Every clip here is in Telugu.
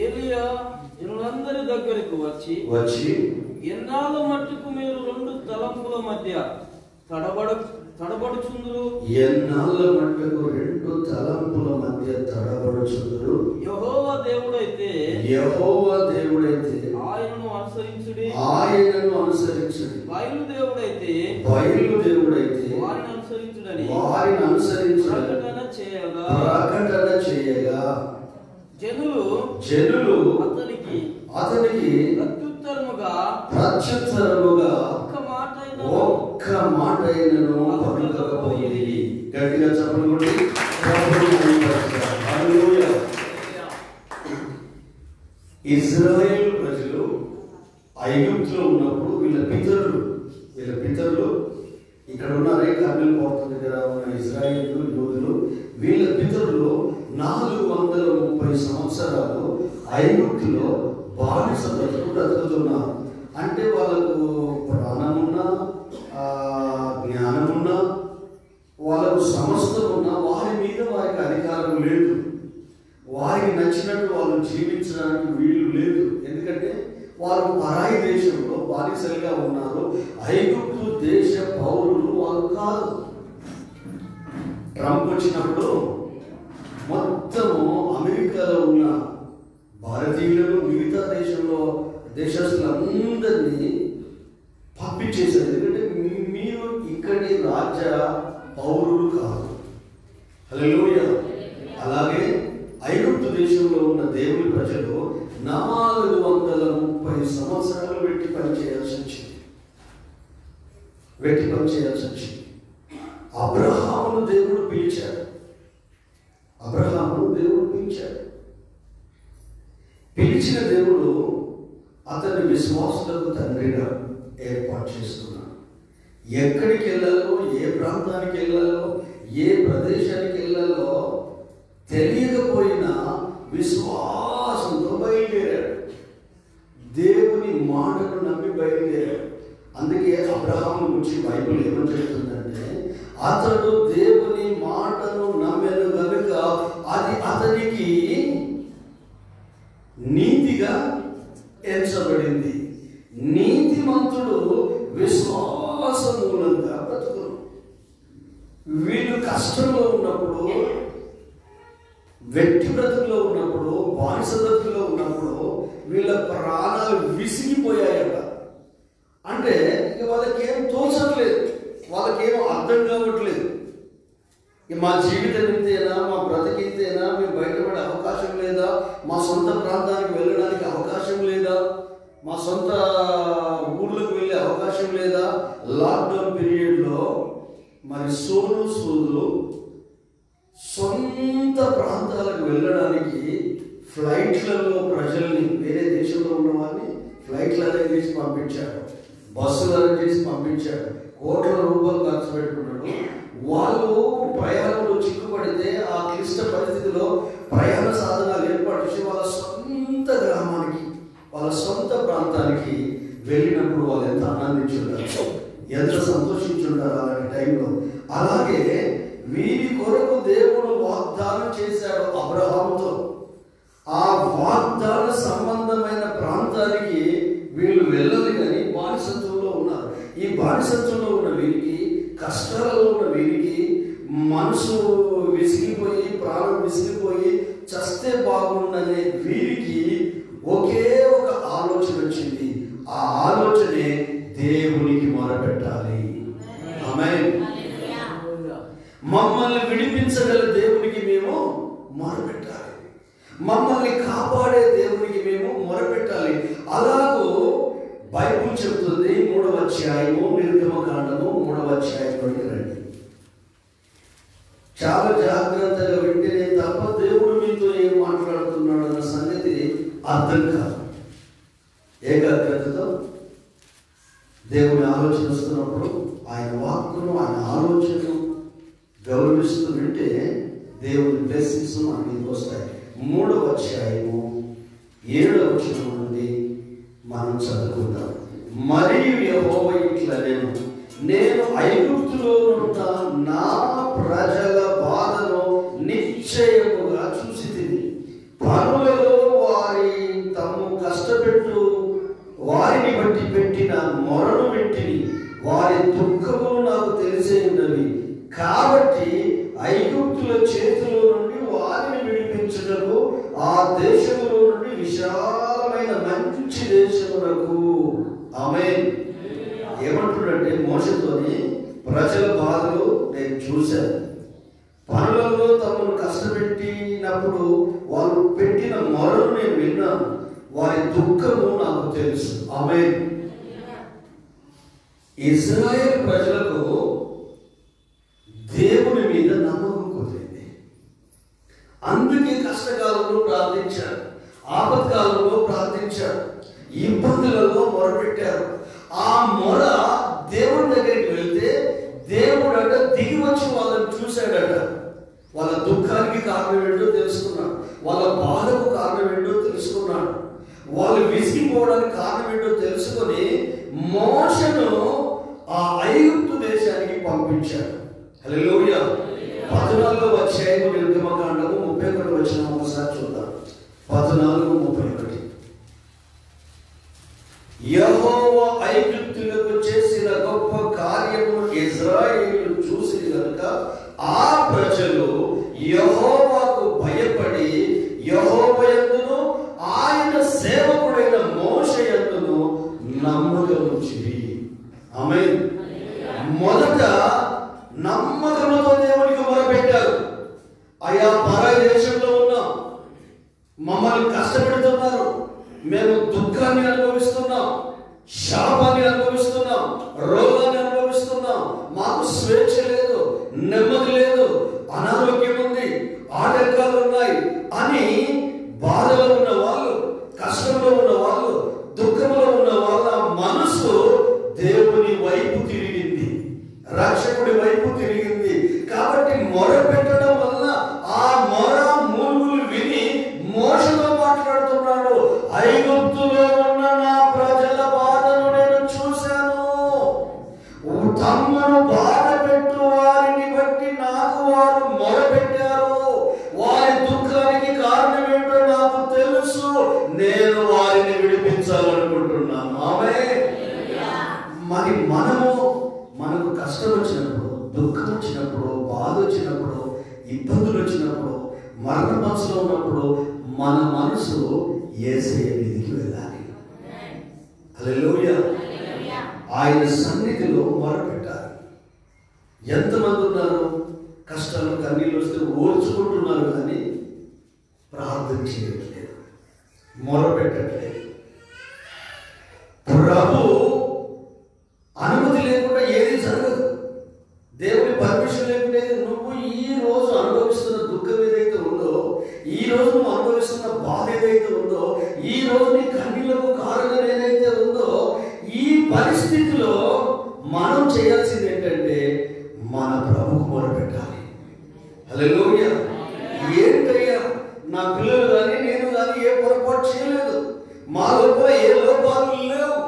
ఏలియా జనులందరి దగ్గరకు వచ్చి ఎన్నాళ్ళ మట్టుకు మీరు రెండు తలంపుల మధ్య తడబడుచుందురు? ఎన్నాళ్ళ మట్టుకు రెండు తలంపుల మధ్య తడబడుచుందురు? యెహోవా దేవుడైతే ఆయనను అనుసరించుడి. బయలుదేవుడైతే వారిని అనుసరించుడని ప్రకటన చేయగా జనులు అతనికి ప్రత్యుత్తరముగా ఒక్క మాట అయినను పలుకకపోయిరి. గట్టిగా చెప్పండి. ఇజ్రాయేల్ ప్రజలు ఐగుప్తులో ఉన్నప్పుడు వీళ్ళ పితరులు ఇక్కడ ఉన్నారే, కర్నూలు కోట దగ్గర ఉన్న ఇజ్రాయేల్ యోధులు, వీళ్ళ పితరులు 430 సంవత్సరాలు ఐగుప్తులో బానిస బ్రతుకుతున్నారు. అంటే వాళ్ళకు ప్రాణమున్నా, జ్ఞానమున్నా, వాళ్ళకు సమస్తం ఉన్నా వారి మీద వారికి అధికారం లేదు. వారికి నచ్చినట్టు వాళ్ళు జీవించడానికి వీలు లేదు. ఎందుకంటే వారు పరాయి దేశంలో బానిసలుగా ఉన్నారు. ఐగుప్తు దేశ పౌరులు వాళ్ళు కాదు. ట్రంప్ వచ్చినప్పుడు మొత్తము అమెరికాలో ఉన్న భారతీయులను, మిగతా దేశస్తులందరినీ పంపించేశారు. ఎందుకంటే మీరు ఇక్కడి రాజ్య పౌరులు కాదు. హల్లెలూయా. అలాగే ఐగుప్తు దేశంలో ఉన్న దేవుని ప్రజలు 430 సంవత్సరాలు వెట్టి పని చేయాల్సి వచ్చింది. అబ్రహామును దేవుడు పిలిచాడు. పిలిచిన దేవుడు అతని విశ్వాసులకు తండ్రిగా ఏర్పాటు చేసుకున్నాడు. ఎక్కడికి వెళ్ళాలో, ఏ ప్రాంతానికి వెళ్ళాలో, ఏ ప్రదేశానికి వెళ్ళాలో తెలియకపోయినా విశ్వాసంతో బయలుదేరాడు. దేవుని మాటను నమ్మి బయలుదేరాడు. అందుకే అబ్రహాము గురించి బైబిల్ ఏమని చెప్తుందంటే, అతడు దేవుని మాటను నమ్మెను కనుక అది అతనికి నీతిగా ఎంచబడింది. నీతిమంతుడు విశ్వాస మూలంగా బ్రతుకును. వీళ్ళు కష్టంలో ఉన్నప్పుడు, వ్యక్తి బ్రతుకులో ఉన్నప్పుడు, బానిస బ్రతుకులో ఉన్నప్పుడు వీళ్ళ ప్రాణాలు విసిగిపోయాయట. అంటే ఇక వాళ్ళకేం తోచట్లేదు, వాళ్ళకేం అర్థం కావట్లేదు. మా జీవితం ఇంతేనా, మా బ్రతికింతేనా, మేము బయటపడే అవకాశం లేదా, మా సొంత ప్రాంతానికి వెళ్ళడానికి అవకాశం లేదా, మా సొంత ఊర్లకు వెళ్ళే అవకాశం లేదా. లాక్డౌన్ పీరియడ్లో మరి సోదరులు సొంత ప్రాంతాలకు వెళ్ళడానికి ఫ్లైట్లలో ప్రజల్ని, వేరే దేశంలో ఉన్న వాళ్ళని ఫ్లైట్లు అరేంజ్ చేసి పంపించాడు, బస్సులు అరేంజ్ చేసి పంపించాడు, కోట్ల రూపాయలు ఖర్చు పెట్టుకున్నాడు. వాళ్ళు ప్రయాణంలో చిక్కుపడితే ఆ క్లిష్ట పరిస్థితిలో ప్రయాణ సాధనాలు ఏర్పాటు చేసి వాళ్ళ సొంత గ్రామానికి, వాళ్ళ సొంత ప్రాంతానికి వెళ్ళినప్పుడు వాళ్ళు ఎంత ఆనందించుంటారు, ఎంత సంతోషించుంటారు అలాంటి టైంలో. అలాగే వీరి కొరకు దేవుడు వాగ్దానం చేశాడు అబ్రహాముతో. ఆ వాగ్దాన సంబంధమైన ప్రాంతానికి వీళ్ళు వెళ్ళాలి కానీ బానిసత్వంలో ఉన్నారు. ఈ బానిసత్వంలో ఉన్న వీరికి, కష్టాలలో ఉన్న వీరికి మనసు విసిగిపోయి, ప్రాణం విసిగిపోయి చస్తే బాగుండనే వీరికి ఒకే ఒక ఆలోచన వచ్చింది. ఆ ఆలోచనే దేవునికి మొరపెట్టాలి. ఆమేన్. మమ్మల్ని విడిపించగల దేవునికి మేము మొరపెట్టాలి, మమ్మల్ని కాపాడే దేవునికి మేము మొరపెట్టాలి. అలాగూ బైబిల్ చెబుతుంది. 3వ అధ్యాయము, నిర్గమకాండము 3వ అధ్యాయంలోకి రండి. చాలా జాగ్రత్తగా వింటేనే తప్ప దేవుడు మీతో ఏం మాట్లాడుతున్నాడు అన్న సంగతి అర్థం కాదు. ఏకాగ్రతతో దేవుని ఆలోచన వస్తున్నప్పుడు ఆయన వాక్కును, ఆయన ఆలోచనను గౌరవిస్తూ వింటే దేవుని బ్లెస్సింగ్స్ మన మీదకి వస్తాయి. 3వ అధ్యాయము 7వ వచనం నుండి మనం చదువుకుందాం. మరియు యెహోవా ఇట్లనెను, నేను ఐగుప్తులో ఉన్న నా ప్రజల బాధను నిశ్చయముగా చూసితిని. పనులలో వారి తమ్ము కష్టపెట్టు వారిని బట్టి పెట్టిన మొరను వింటిని. వారి దుఃఖములు నాకు తెలిసే ఉన్నవి. కాబట్టి ఐగుప్తుల చేతిలో నుండి వారిని విడిపించుటకు ఆ దేశములో నుండి విశాలమైన మంచి దేశమునకు. ఆమేన్. ఏమంటున్నాడంటే మోషతోని, ప్రజల బాధలు నేను చూశాను, పనులలో తమను కష్టపెట్టినప్పుడు వాళ్ళు పెట్టిన మొరను నేను విన్నాను, వారి దుఃఖము నాకు తెలుసు. ఆమేన్. ఇజ్రాయేల్ ప్రజలకు దేవుని మీద నమ్మకం కుదిరింది. అందుకే కష్టకాలంలో ప్రార్థించారు, ఆపత్కాలంలో ప్రార్థించారు, ఇబ్బందులలో మొరపెట్టారు. ఆ మొర దేవుడి దగ్గరికి వెళ్తే దేవుడు అంట దిగి వచ్చి వాళ్ళని చూశాడట. వాళ్ళ దుఃఖానికి కారణం ఏంటో తెలుసుకున్నాడు, వాళ్ళ బాధకు కారణం ఏంటో తెలుసుకున్నాడు, వాళ్ళు విసిగిపోవడానికి కారణం ఏంటో తెలుసుకొని మోషను ఆ ఐగుప్తు దేశానికి పంపించాడు. హల్లెలూయా. 14వ అధ్యాయము నిర్గమకాండము 31వ వచనం ఒకసారి చూద్దాం. 14:31. యెహోవా ఐగుప్తులకు చేసిన గొప్ప కార్యము ఇశ్రాయేలు చూసి కనుక ఆ ప్రజలు యెహోవాకు భయపడి యెహోవా యందును ఆయన సేవకుడైన మోషే యందును నమ్మకముంచిరి. ఆమేన్. మొదట నమ్మకముతో దేవునికి మొరపెట్టారు. అయా పరాయి దేశంలో ఉన్నాం, మమ్మల్ని కష్టపెడుతున్నారు, మేము దుఃఖాన్ని అనుభవిస్తున్నాం, శాపాన్ని అనుభవిస్తున్నాం, రోగాన్ని అనుభవిస్తున్నాం, మాకు స్వేచ్ఛ లేదు, నెమ్మది లేదు, అనారోగ్యం ఉంది, ఆటంకాలు ఉన్నాయి అని బాధలో ఉన్న వాళ్ళు, కష్టంలో ఉన్న వాళ్ళు, దుఃఖంలో ఉన్న వాళ్ళ మనసు దేవుని వైపు తిరిగింది, రక్షకుడి వైపు తిరిగింది. కాబట్టి మొర పెట్టడం వల్ల ఆ మొర మూలుగులు విని మోషతో మాట్లాడుతున్నాడు. ఐగుప్తులో ఉన్న నా ప్రజల బాధను నేను చూశాను, తమ్మును బాధ పెట్టు వారిని బట్టి నాకు వారు మొర పెట్టారు, వారి దుఃఖానికి కారణం ఏంటో నాకు తెలుసు, నేను వారిని విడిపించాలనుకుంటున్నాను. ఆమేన్. మరి మనకు కష్టం వచ్చినప్పుడు, దుఃఖం వచ్చినప్పుడు, బాధ వచ్చినప్పుడు, ఇబ్బందులు వచ్చినప్పుడు, మరణ మనసులో ఉన్నప్పుడు మన మనసు యేసయ్య మీదికి వెళ్ళాలి. హల్లెలూయా. ఆయన సన్నిధిలో మొరపెట్టాలి. ఎంతమంది ఉన్నారు కష్టాలు కన్నీళ్ళు వస్తే ఓర్చుకుంటున్నారు కానీ ప్రార్థన చేయట్లేదు, మొరపెట్టట్లేదు. ప్రభు అనుమతి లేకుండా ఏది జరగదు, దేవుని పర్మిషన్ లేకుండా నువ్వు ఈ రోజు అనుభవిస్తున్న దుఃఖం ఏదైతే ఉందో, ఈ రోజు నువ్వు అనుభవిస్తున్న బాధ ఏదైతే ఉందో, ఈ రోజు నీ కన్నీళ్లకు కారణం ఏదైతే ఉందో, ఈ పరిస్థితిలో మనం చేయాల్సింది ఏంటంటే మన ప్రభుకు మొరపెట్టాలి. హల్లెలూయా. ఏంటయ్యా, నా పిల్లలు కానీ నేను కానీ ఏ పొరపాటు చేయలేదు, మా లోపల ఏ లోపాలు లేవు,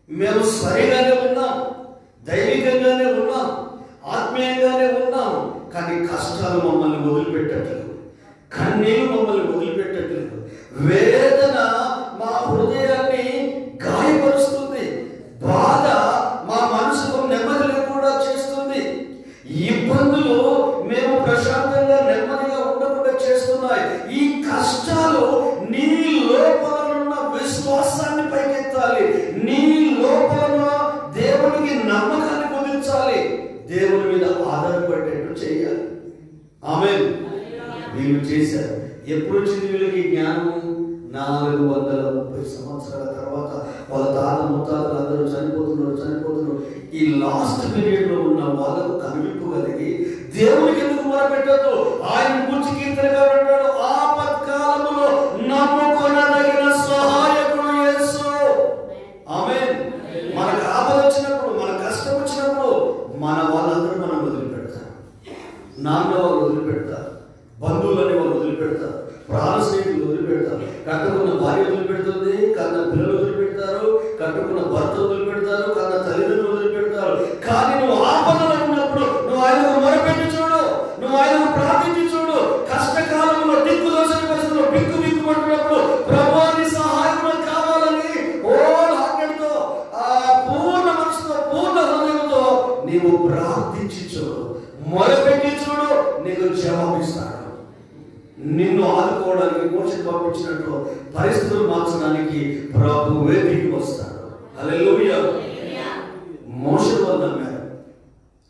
మేము సరిగానే ఉన్నాం, దైవికంగానే ఉన్నాం, ఆత్మీయంగానే ఉన్నాం, కానీ కష్టాలు మమ్మల్ని వదిలిపెట్టట్లేదు, కన్నీళ్ళు మమ్మల్ని వదిలిపెట్టట్లేదు, వేదన మా హృదయాన్ని గాయపరుస్తుంది, బాధ మా మనసుకు నెమ్మది లేకుండా చేస్తుంది, ఇబ్బందులు మేము ప్రశాంతంగా నెమ్మదిగా ఉండకుండా చేస్తున్నాయి. ఈ కష్టాలు నీ లోపల ఉన్న విశ్వాసాన్ని పైకెత్తాలి, నీ లోపల దేవునికి నమ్మకాన్ని కుదించాలి, దేవుని మీద ఆధారపడేట్టు చేయాలి. ఆమేన్. వీళ్ళు చేశారు. ఎప్పుడు వచ్చింది వీళ్ళకి జ్ఞానం? 430 సంవత్సరాల తర్వాత వాళ్ళ తాత ముత్తాతలు అందరూ చనిపోతున్నారు. ఈ లాస్ట్ పీరియడ్ లో ఉన్న వాళ్ళకు కనువిప్పు కలిగి దేవునికి ఎందుకు మొరపెట్టదు? ఆయన గురించి కీర్తనగా అంటాడు, ఆపత్కాలములో నమ్ముకొనదగిన సహాయకుడు యేసు. ఆమేన్. మనకు ఆపద వచ్చినప్పుడు, మన కష్టం వచ్చినప్పుడు, మన వాళ్ళందరూ మనం వదిలిపెడతారు. నాన్న వాళ్ళు వదిలిపెడతారు, బంధువులని వాళ్ళు వదిలిపెడతారు, ప్రాణ స్నేహితులు వదిలిపెడతారు, కట్టుకున్న భార్య వదిలిపెడుతుంది, కన్న పిల్లలు వదిలిపెడతారు, కట్టుకున్న భర్త వదిలిపెడతారు, కన్న తల్లిదండ్రులు వదిలిపెడతారు. కానీ నువ్వు ఆపదలో ఉన్నప్పుడు నువ్వు ఆయనకు మొరపెట్టి చూడు, నువ్వు ఆయనకు ప్రార్థించి చూడు. కష్టకాలంలో దిక్కు దోషని పరిస్థితుల్లో బిక్కు బిక్కుమంటున్నప్పుడు ప్రభువా నీ సహాయం కావాలని హార్ట్తో పూర్ణ మనసుతో పూర్ణ హృదయంతో నీవు ప్రార్థించి చూడు, మొరపెట్టి చూడు, నీకు జవాబిస్తాడు. నిన్ను ఆదుకోవడానికి మోషే పంపించినట్టు పరిస్థితులు మార్చడానికి ప్రభువే దిగి వస్తాడు. హల్లెలూయా. మోషే వాళ్ళు నమ్మారు,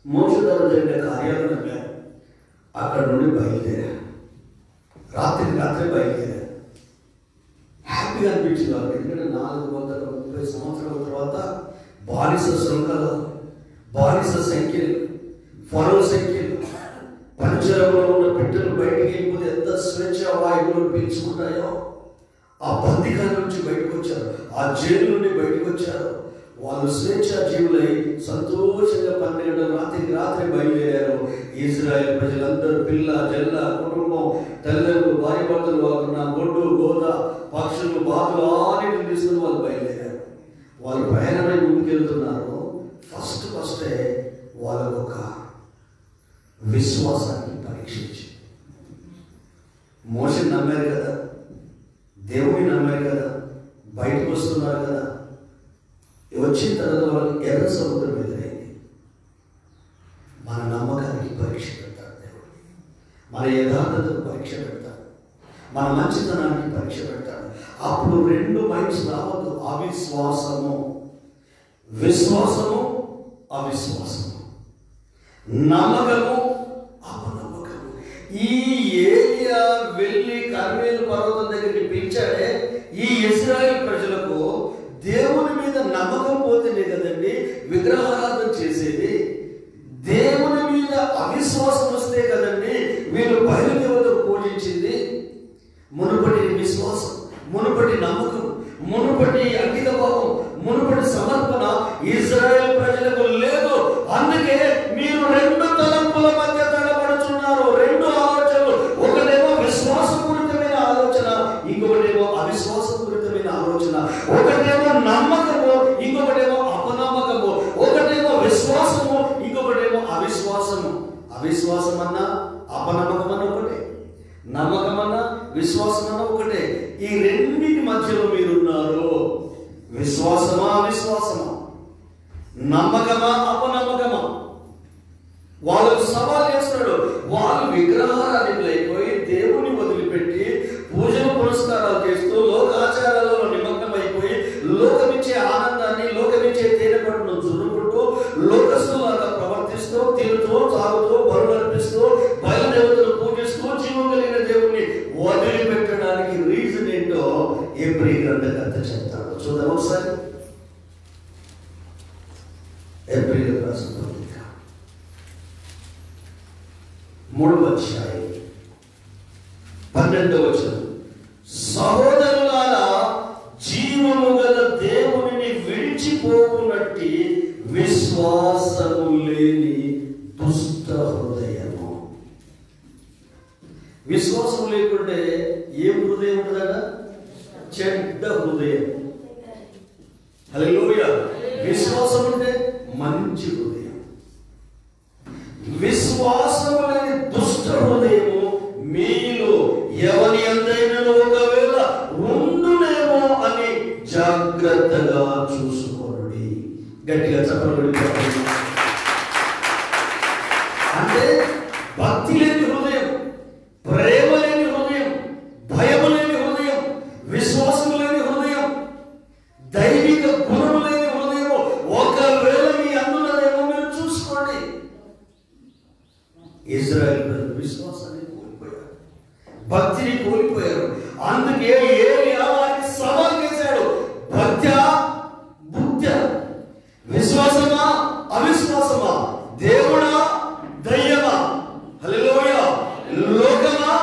మోషే ద్వారా జరిగిన కార్యాలు నమ్మారు. అక్కడ నుండి బయలుదేరారు, రాత్రి బయలుదేరారు. హ్యాపీగా అనిపించింది వాళ్ళకి. ఎందుకంటే 430 సంవత్సరాల తర్వాత బానిస శృంఖల, బానిస సంఖ్యలు, ఫరో సంఖ్యలు, పంజరంలో ఉన్న బిడ్డలు బయటికి వెళ్ళిపోతే ఎంత స్వేచ్ఛ వాయువులు పీల్చుకుంటాయో. ఆ బందికాల నుంచి బయటకు వచ్చారు, ఆ జైలు నుండి బయటకు వచ్చారు. వాళ్ళు స్వేచ్ఛ జీవులై సంతోషంగా 12 గంటల రాత్రి బయలుదేరారు. ఇజ్రాయెల్ ప్రజలందరూ పిల్ల జల్ల కుటుంబం, తల్లిదండ్రులు, భార్య భర్తలు, వాళ్ళకున్న గొడ్డు గోద పక్షులు బాతులు అన్నిటిని తీసుకుని వాళ్ళు బయలుదేరారు. వాళ్ళు ప్రయాణమై ముందుకెళ్తున్నారు. ఫస్టే వాళ్ళకు ఒక విశ్వాసాన్ని పరీక్షించి, మోషే నమ్మారు కదా, దేవుని నమ్మారు కదా, బయటకు వస్తున్నారు కదా. వచ్చిన తర్వాత వాళ్ళకి ఎర్ర సముద్రం ఎదురైంది. మన నమ్మకానికి పరీక్ష పెడతాడు దేవుడు, మన యథార్థతకు పరీక్ష పెడతాడు, మన మంచితనానికి పరీక్ష పెడతాడు. అప్పుడు 2 మైండ్స్ రావద్దు, అవిశ్వాసము, విశ్వాసము, అవిశ్వాసము, నమ్మకము, అపనమ్మకము. ఈ ఏలియా వెళ్ళి కర్మేలు పర్వతం దగ్గరికి పిలిచాడే ఈ ఇశ్రాయేలు ప్రజలకు దేవుని మీద నమ్మకం పోతేనే కదండి విగ్రహారాధన చేసేది. దేవుని మీద అవిశ్వాసం వస్తే కదండి వీళ్ళు బయలుదేవతకు పూజించింది. మునుపటి విశ్వాసం, మునుపటి నమ్మకం, మునుపటి అంకిత భావం, మునుపటి సమర్పణ ఇజ్రాయేల్ ప్రజలకు లేదు. అందుకే మీరు 2 తలంపుల మధ్య తడబడుతున్నారు, 2 ఆలోచనలు. ఒకటేమో విశ్వాసపూరితమైన ఆలోచన, ఇంకొకటేమో అవిశ్వాసపూరితమైన ఆలోచన. ఒకటేమో నమ్మకము, ఇంకొకటేమో అపనమ్మకము. ఒకటేమో విశ్వాసము, ఇంకొకటేమో అవిశ్వాసము. అవిశ్వాసం అన్నా అపనమ్మకం అన్న ఒకటే, నమ్మకం అన్నా విశ్వాసం అన్న ఒకటే. ఈ రెండింటి మధ్యలో మీరున్నారు. విశ్వాసమా అవిశ్వాసమా, నమ్మకమా అపనమ్మకమా? వాళ్ళకు సవాల్ చేస్తున్నాడు. వాళ్ళు విగ్రహారాధికులైపోయి దేవుని వదిలిపెట్టి పూజలు పురస్కారాలు చేస్తూ లోకాచారాలలో నిమగ్నమైపోయి లోకమిచ్చే ఆనందాన్ని, లోకమిచ్చే తేనెపట్టును చురుకుంటూ లోకస్తులాగా ప్రవర్తిస్తూ తిరుగుతూ తాగుతూ బరులర్పిస్తూ బయలుదేవతలు పూజిస్తూ జీవం కలిగిన దేవుణ్ణి వదిలిపెట్టడానికి రీజన్ ఏంటో ఎబ్రీ గ్రంథకర్త చెప్తాడు. చూద్దాం ఒకసారి. ఎబ్రీలకు రాసిన పత్రిక 3వ అధ్యాయం 12వ వచనం. సహోదరులారా, జీవము గల దేవునిని విడిచిపోవునట్టి విశ్వాసము లేని దుష్ట హృదయము. విశ్వాసం లేకుంటే ఏం హృదయం ఉంటుందట? చెడ్డ హృదయం. హల్లెలూయా. విశ్వాసం ఉంటే మంచి హృదయం. విశ్వాసము లేని దుష్ట హృదయము మీలో ఎవరి అందైనా ఒకవేళ ఉండునేమో అని జాగ్రత్తగా చూసుకోండి. గట్టిగా చెప్పండి. అంటే భక్తి లేని హృదయం, ప్రేమ లేని హృదయం, భయము లేని హృదయం, విశ్వాసం లేని హృదయం, దైవిక గుణము లేని హృదయం ఒకవేళ మీ అందులోనేమో మీరు చూసుకోండి. ఇజ్రాయేల్ ప్రజలు విశ్వాసాన్ని కోల్పోయారు, భక్తిని కోల్పోయారు. అందుకే ఏలియా వారికి సవాల్ చేశాడు. భక్త్యా బుద్ధ్యా, విశ్వాసమా అవిశ్వాసమా, దేవుడా దయ్యమా, హల్లెలూయా, లోకమా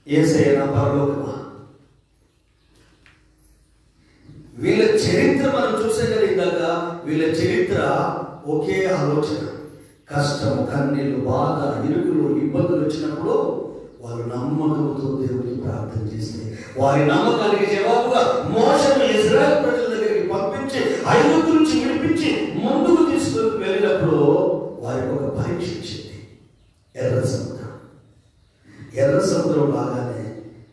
యేసయ్యనా పరలోకమా? వీళ్ళ చరిత్ర మనం చూసే చూస్తే కదా ఇందాక వీళ్ళ చరిత్ర ఒకే ఆలోచన. కష్టం, కన్నీళ్ళు, బాధ, ఇరుకులు, ఇబ్బందులు వచ్చినప్పుడు వాళ్ళు నమ్మకంతో దేవుడికి ప్రార్థన చేస్తే వారి నమ్మకానికి జవాబుగా మోషేను ఇశ్రాయేలు ప్రజల దగ్గరికి పంపించి ఐగుప్తు నుంచి విడిపించి ముందుకు తీసుకొని వెళ్ళినప్పుడు వారికి ఒక పరీక్ష ఇచ్చింది. ఎర్ర సముద్రం. ఎర్ర సముద్రం లాగానే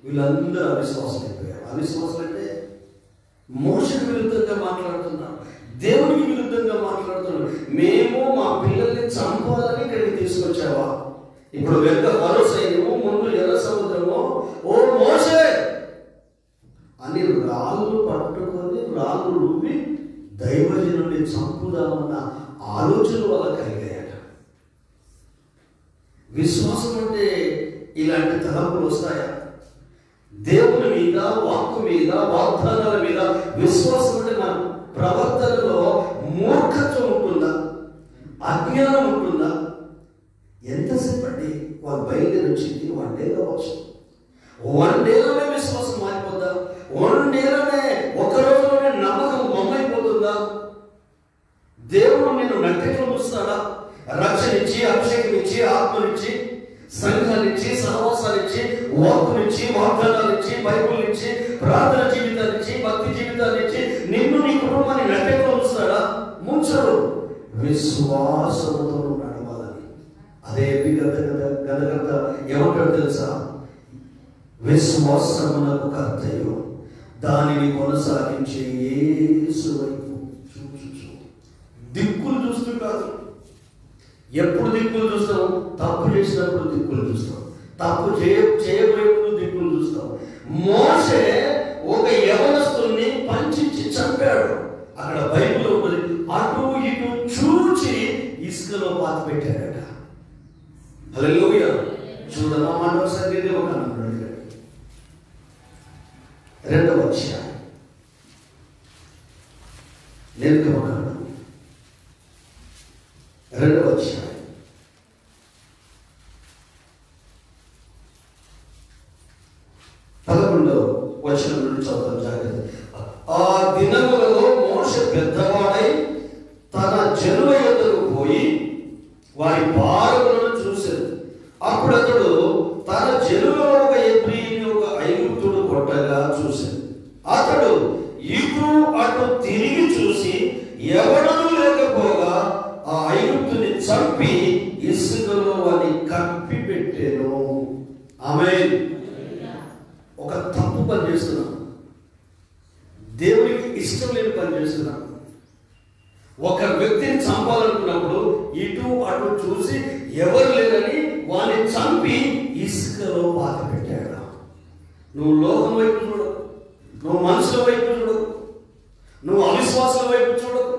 వీళ్ళందరూ అవిశ్వాసం అయిపోయారు. అవిశ్వాసం అంటే మోషేకు విరుద్ధంగా మాట్లాడుతున్నారు, దేవునికి విరుద్ధంగా మాట్లాడుతున్నారు. మేము మా పిల్లల్ని చంపాలని ఇక్కడికి తీసుకొచ్చావా? ఇప్పుడు వెనుక మరో సైన్యము, ముందు ఎర్ర సముద్రము. ఓ మోషే అని రాళ్ళు పట్టుకొని రాళ్ళు రువ్వి దైవజనుడిని చంపుదామన్న ఆలోచన వల్ల కలిగాయట. విశ్వాసం అంటే ఇలాంటి తలంపులు వస్తాయా? దేవుని మీద, వాక్కు మీద, వాగ్దానాల మీద విశ్వాసం అంటే మన ప్రవర్తనలో మూర్ఖత్వం ఉంటుందా? అజ్ఞానం ఉంటుందా? ఎంతసేపు అండి వాళ్ళు బయలుదేరి వచ్చింది? 1 day కావచ్చు. 1 dayలోనే విశ్వాసం మారిపోద్దా? 1 dayలోనే ఒక రోజులోనే నమ్మకం బొమ్మైపోతుందా? దేవుడు నేను నట్టెట్లో చూస్తాడా? రక్షణ ఇచ్చి, అభిషేకం ఇచ్చి, ఆత్మనిచ్చి, సంఘాన్నిచ్చి, సహవాసాన్నిచ్చి, వాక్కునిచ్చి, వాగ్దానాలిచ్చి, బైబుల్ ఇచ్చి, ప్రార్థన జీవితాన్నిచ్చి, భక్తి జీవితాన్నిచ్చి నిన్ను నీ కుటుంబాన్ని నట్టెట్లో చూస్తాడా? ముంచడు. విశ్వాసంతో నడవాలని. అదే గదగత ఏమంటాడు తెలుసా? విశ్వాసమునకు కర్తయు దానిని కొనసాగించే యేసు వైపు చూచు. దిక్కులు చూస్తూ కాదు. ఎప్పుడు దిక్కులు చూస్తాం? తప్పు చేసినప్పుడు దిక్కులు చూస్తాం, తప్పు చేయబోయేప్పుడు దిక్కులు చూస్తాం. మోషే ఒక యవనస్తుని పంచించి చంపాడు. అక్కడ బైబిల్ ఉన్నది, అటు ఇటు చూచి ఇసుకలో పాత పెట్టాడట. హల్లెలూయా. చూడమా మాట ఒకసారి ఒక 2వ అధ్యాయం నిర్గమకాండం 2వ అధ్యాయం 11వ వచనం నుండి చదువుతాం జాగ్రత్త. ఆ దినములలో మోషే పెద్దవాడై తన జనుల యొద్దకు పోయి వారి పారములను చూశాడు. అప్పుడు అతడు తన జనులలో ఒక ఎబ్రీయుని ఒక ఐగుప్తుడు కొట్టగా చూశాడు. అతడు ఇటు అటు తిరిగి చూసి ఎవడనూ లేకపోగా ఆ ఐగుప్తుని చంపి ఇసుకలో వాడిని కప్పి పెట్టాను. ఆమేన్. ఒక తప్పు పని చేస్తున్నాం, దేవునికి ఇష్టం లేని పని చేస్తున్నాం. ఒక వ్యక్తిని చంపాలనుకున్నప్పుడు ఇటు అటు చూసి ఎవరు లేరని వాడిని చంపి ఇసుకలో పాత పెట్టాడు. నువ్వు లోకం వైపు చూడకు, నువ్వు మనుషుల వైపు చూడకు, నువ్వు అవిశ్వాసుల వైపు చూడకు,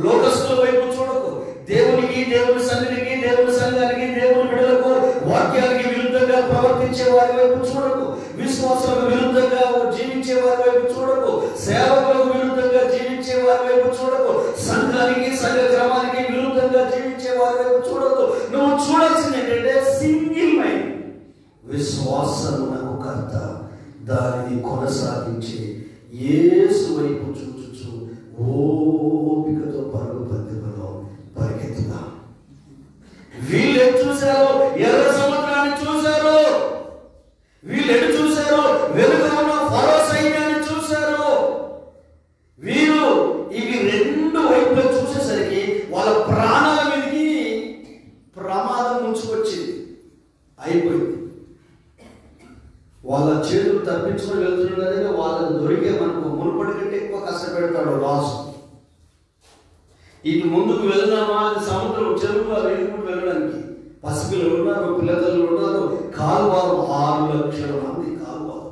లోకస్తుల వైపు చూడకు. దేవునికి, దేవుని సన్నిధికి, దేవుని సంఘానికి, దేవుని బిడ్డలకు, వాక్యానికి విరుద్ధంగా ప్రవర్తించే వారి వైపు చూడకు. విశ్వాసులకు విరుద్ధంగా జీవించే వారి వైపు చూడకు. సేవకులకు విరుద్ధంగా జీవించే వారి వైపు చూడకు. సంఘానికి, సంఘ క్రమానికి విరుద్ధంగా జీవించే వారి వైపు చూడకు. నువ్వు చూడాల్సింది ఏంటంటే సింగిల్ మైండ్. విశ్వాసమునకు కర్త దానిని కొనసాగించే యేసు వైపు చూచుచు ఓపికతో పరుగు పందెములో పరిగెత్తుగా. వీళ్ళు ఎటు చూశారు? ఎర్ర సముద్రాన్ని చూశారు. వీళ్ళు ఎటు చూశారు? వెనుక ఉన్న ఫరో సైన్యాన్ని చూశారు. వీరు ఇవి 2 వైపులా చూసేసరికి వాళ్ళ ప్రాణాల మీదకి ప్రమాదం ముంచుకొచ్చింది. అయిపోయింది. వాళ్ళ చేతులు తప్పించుకొని వెళ్తున్నదే వాళ్ళకు దొరికే మనకు మునుపటి కంటే ఎక్కువ కష్టపెడతాడు రాజు. ఇటు ముందుకు వెళ్దామా? అది సముద్రం చెరువుగా వెళ్ళుకుంటూ వెళ్ళడానికి పసిపిల్లలు ఉన్నారు, పిల్లలు ఉన్నారు. కాలువారు 6 లక్షల మంది కాలువారు.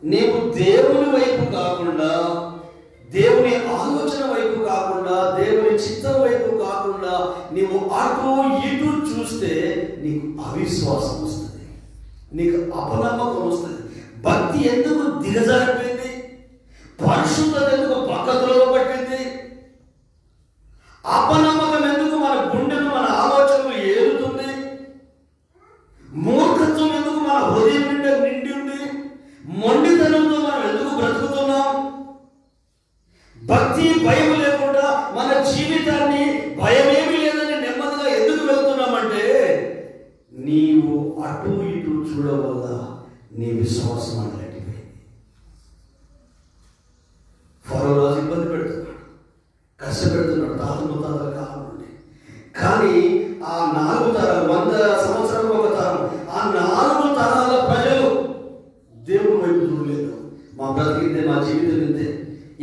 నీవు దేవుని వైపు కాకుండా, దేవుని ఆలోచన వైపు కాకుండా, దేవుని చిత్తం వైపు కాకుండా నీవు అటు ఇటు చూస్తే నీకు అవిశ్వాసం వస్తుంది, నీకు అపనమ్మకం వస్తుంది. భక్తి ఎందుకు దిగజారిపోయింది? పరిశుద్ధత ఎందుకు పక్కదలో పట్టింది? అపనమ్మకం ఎందుకు మన గుండెను, మన ఆలోచనలు ఏలుతుంది? మూర్ఖత్వం ఎందుకు మన హృదయం నిండా నిండి ఉంది? మొండితనంతో మనం ఎందుకు బ్రతుకుతున్నాం? భక్తి భయం లేకుండా మన జీవితాన్ని భయమేమి లేదని నెమ్మదిగా ఎందుకు వెళ్తున్నామంటే నీవు అటు ఇటు చూడడం వల్ల నీ విశ్వాసం అన్నట్టు ఫరో రాజు ఇబ్బంది పెడుతున్నాడు, కష్టపెడుతున్నాడు తాత ముత్తాతల కాలం నుండి. కానీ ఆ 4 తరాలు 100 సంవత్సరాలు ఒక తరం, ఆ 4 తరాల ప్రజలు దేవుని వైపు చూడలేదు. మా బ్రతికిందే, మా జీవితం ఇంతే,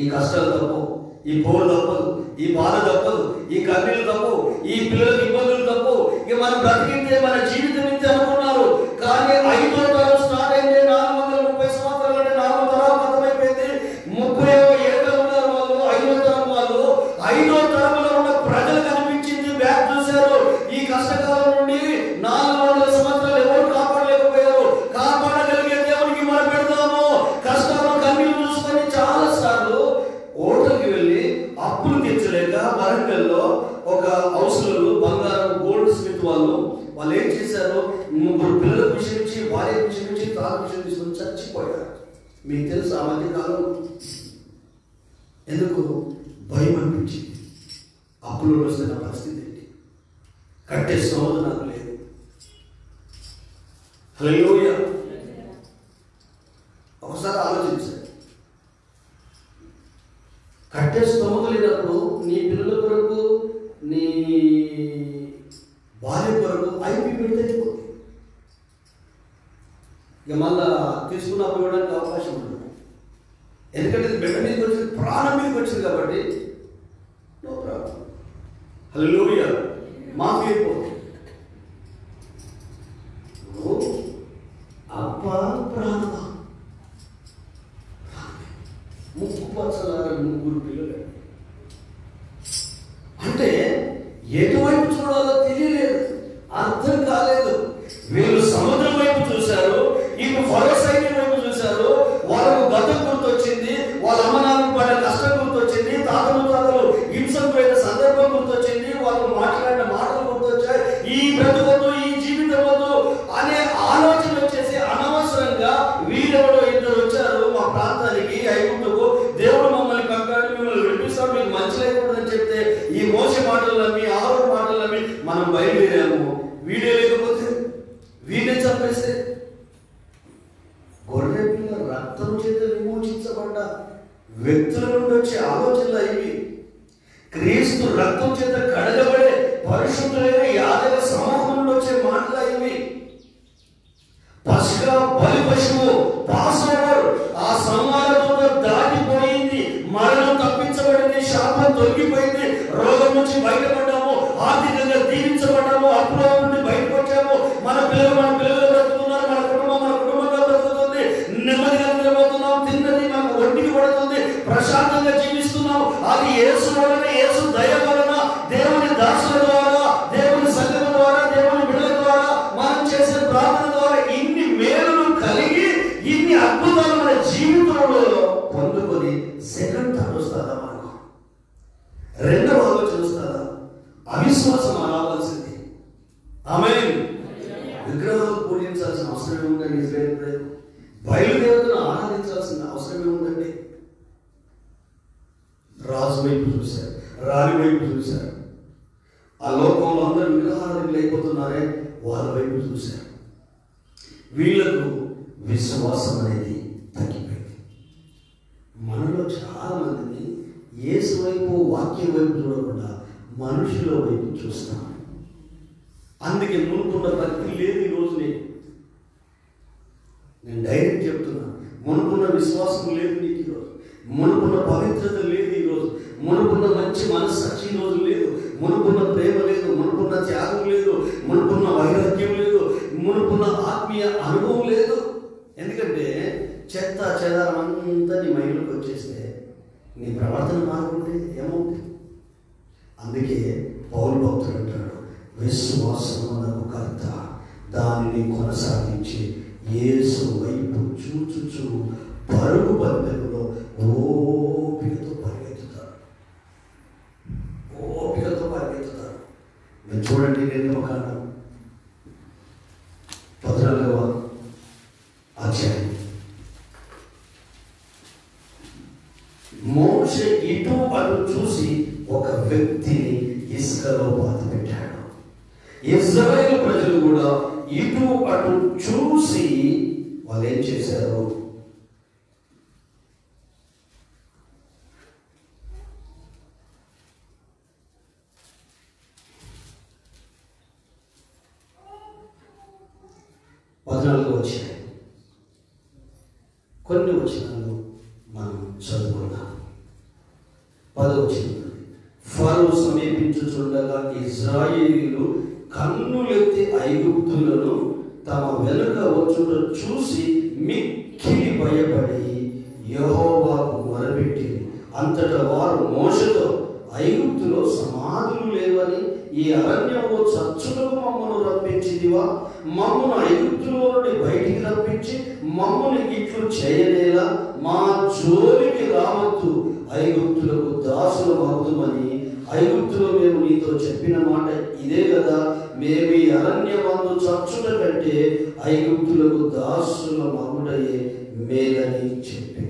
ఈ కష్టాలు తప్పవు, ఈ పోరు తప్పదు, ఈ బాధ తప్పదు, ఈ కన్నీళ్ళు తప్పవు, ఈ పిల్లలకు ఇబ్బందులు తప్పవు, ఇక మన బ్రతికిందే, మన జీవితం ఇంతే అనుకున్నారు. కానీ 5వ తరం స్టార్ట్ అయింది. 430 సంవత్సరాలు అంటే 4 తరాలు ఖతమైపోయింది. 30 ఏళ్ళు ఉన్నారు వాళ్ళు, 5వ తరం వాళ్ళు. 5వ తరంలో ఉన్న ప్రజలు కనిపించింది, బ్యాక్ చూశారు. ఈ కష్టకాలం నుండి 400 సంవత్సరాలు ఎవరు కాపాడలేకపోయారు. కాపాడగలిగే దేవునికి మనం పెడతాము. కష్టాలు కన్నీళ్ళు చూసుకొని చాలా సార్లు హోటల్కి వెళ్ళి అప్పులు తీర్చలేక వరంగల్లో ఒక హౌస్లలో బంగారం గోల్డ్ స్మిత్ వాళ్ళు ఏం చేశారు, 3 పిల్లల విషయం నుంచి, భార్య విషయం నుంచి, తాత విషయం తీసుకొని చచ్చిపోయారు. మీకు తెలుసు ఆ మధ్య కాలం. ఎందుకు? భయం అనిపించింది. అప్పులు వస్తున్న పరిస్థితి ఏంటి, కట్టే స్తోమత నాకు లేదు. హల్లెలూయా. ఒకసారి ఆలోచించారు, కట్టే స్తోమత లేనప్పుడు నీ పిల్లల కొరకు, నీ భార్య కొరకు ఐపీ పెడితే అయిపోతుంది. ఇక మళ్ళా తీసుకున్నప్పుడు ఇవ్వడానికి అవకాశం ఉండదు. ఎందుకంటే బిడ్డ మీదకి వచ్చింది, ప్రాణం మీదకి వచ్చింది కాబట్టి నో ప్రాబ్లం. హల్లెలూయా. మాఫీ అయిపోతుంది. అప్ప ప్రాణ ముక్కు పచ్చలాగా 3 పిల్లలు అంటే ఎటువైపు చూడాలో తెలియలేదు, అర్థం కాలేదు. వీళ్ళు సముద్రం వైపు చూశారు, ఇటు ఫరో సైన్యం వైపు చూశారు. వాళ్ళకు గతం గుర్తొచ్చింది, వాళ్ళ అమ్మనాన్నకు పడ్డ కష్టం గుర్తొచ్చింది, తాతలు హింసకు పోయిన సందర్భం గుర్తొచ్చింది, వాళ్ళు మాట్లాడిన మాటలు గుర్తొచ్చాయి. ఈ బ్రతుకొద్దు, ఈ జీవితం వద్దు అనే ఆలోచన వచ్చేసి అనవసరంగా వీరెవరో 2 వచ్చారు మా ప్రాంతానికి, ఐగుప్తుకు. దేవుడు మమ్మల్ని పంపాడు, మిమ్మల్ని విడిపిస్తాడు, మీకు మంచి లేకూడదని చెప్తే ఈ మోస మాటలు నమ్మి, ఆరోగ్య మాటలు నమ్మి మనం బయలుదేరాము. వీడే లేకపోతే వీడే చంపేస్తే గొర్రె పిల్ల రక్తం చేత విమోచించబడ్డ వ్యక్తుల నుండి వచ్చే ఆలోచనలు ఇవి. క్రీస్తు రక్తం చేత కడగబడే పరిశుద్ధులైన యాదవ సమూహం నుండి వచ్చే మాటలు ఇవి. పస్కా బలి పశువు పాసోవర్ ఆ సంహారంతో దాటిపోయింది, మరణం తప్పించబడింది, శాపం తొలగిపోయింది, రోగం నుంచి బయటపడ్డాము, ఆర్థికంగా దీవించబడ్డాము, అప్పుల నుండి బయటకు వచ్చాము. మన పిల్లలు బ్రతుకుతున్నారు, మన కుటుంబంగా బ్రతుకుతుంది, నెమ్మదిగా నిలబడుతున్నాం, తిన్నది మనకు ఒంటికి పడుతుంది, ప్రశాంతంగా జీవిస్తున్నాం. అది యేసు వలన, యేసు దయ వలన, దేవుని దాసుల ద్వారా, దేవుని సంఘం ద్వారా, దేవుని బిడ్డల ద్వారా, మనం చేసే ప్రార్థన ద్వారా ఇన్ని మేలులు కలిగి, ఇన్ని అద్భుతాలు మన జీవితంలో పొందుకొని సెకండ్ థాట్ వస్తుందా మనకు? రెండవ ఆలోచన వస్తుందా? అవిశ్వాసం రావాల్సింది. ఆమేన్. విగ్రహాలు పూజించాల్సిన అవసరం ఉందండి. ఇజ్రాయేల్ ప్రజలు బయలుదేరుతున్న ఆరాధించాల్సిన అవసరమే ఉందండి. రాజు వైపు చూశారు, రాణి వైపు చూశారు. ఆ లోకంలో అందరూ విగ్రహాలు అయిపోతున్నారే, వాళ్ళ వైపు చూశారు. వీళ్లకు విశ్వాసం అనేది తగ్గిపోయింది. మనలో చాలా మందిని యేసు వైపు, వాక్యం వైపు చూడకుండా మనుషుల వైపు చూస్తాం. అందుకే మునుకున్న భక్తి లేదు ఈరోజు. నేను డైరెక్ట్ చెప్తున్నా, మునుకున్న విశ్వాసం లేదు నీకు ఈరోజు, మునుకున్న పవిత్రత లేదు ఈరోజు, మునుకున్న మంచి మనస్సాక్షి ఈరోజు లేదు, మునుకున్న ప్రేమ లేదు, మునుకున్న త్యాగం లేదు, మునుకున్న వైరాగ్యం లేదు, మునుకున్న ఆత్మీయ అనుభవం లేదు. ఎందుకంటే చెత్త చెదారం అంతా నీ మైండ్లోకి వచ్చేస్తే నీ ప్రవర్తన మారుకుంటే ఏమవుతుంది? అందుకే పౌలు భక్తుడు అంటాడు, విశ్వాసమునకు కర్త దానిని కొనసాగించి యేసు వైపు చూచుచు పరుగు పందెములో ఓపికతో పరిగెత్తుతారు. మీరు చూడండి, నిర్గమకాండం 14వ అధ్యాయం మోషే ఇటు అటు చూసి ఒక వ్యక్తిని ఇసుకలో పాతిపెట్టాడు. ఇశ్రాయేలు ప్రజలు కూడా ఇటు అటు చూసి వాళ్ళు ఏం చేశారు? వచ్చాయి. కొన్ని వచనాలు మనం చదువుకున్నాం. 10వ వచనం, ఫరో సమీపించుచుండగా ఇశ్రాయేలీయులు కన్నులెత్తి ఐగుప్తులను తమ వెనుక వచ్చుట చూసి మిక్కిలి భయపడి యెహోవాకు మొరపెట్టి, అంతటా వారు మోషేతో, ఐగుప్తులో సమాధులు లేవని ఈ అరణ్యంలో చచ్చుటకు మమ్మను రప్పించిదివా? మమ్మను ఐగుప్తులో నుండి బయటికి రప్పించి మమ్మల్ని ఇట్లు చేయలేలా? మా జోలికి రావద్దు, ఐగుప్తులకు దాసులు అవుతుమని ఐగుప్తులో మేము నీతో చెప్పిన మాట ఇదే కదా. మేము ఈ అరణ్యమందు చచ్చుట కంటే ఐగుప్తులకు దాసుల మగుటయే మేలని చెప్పి.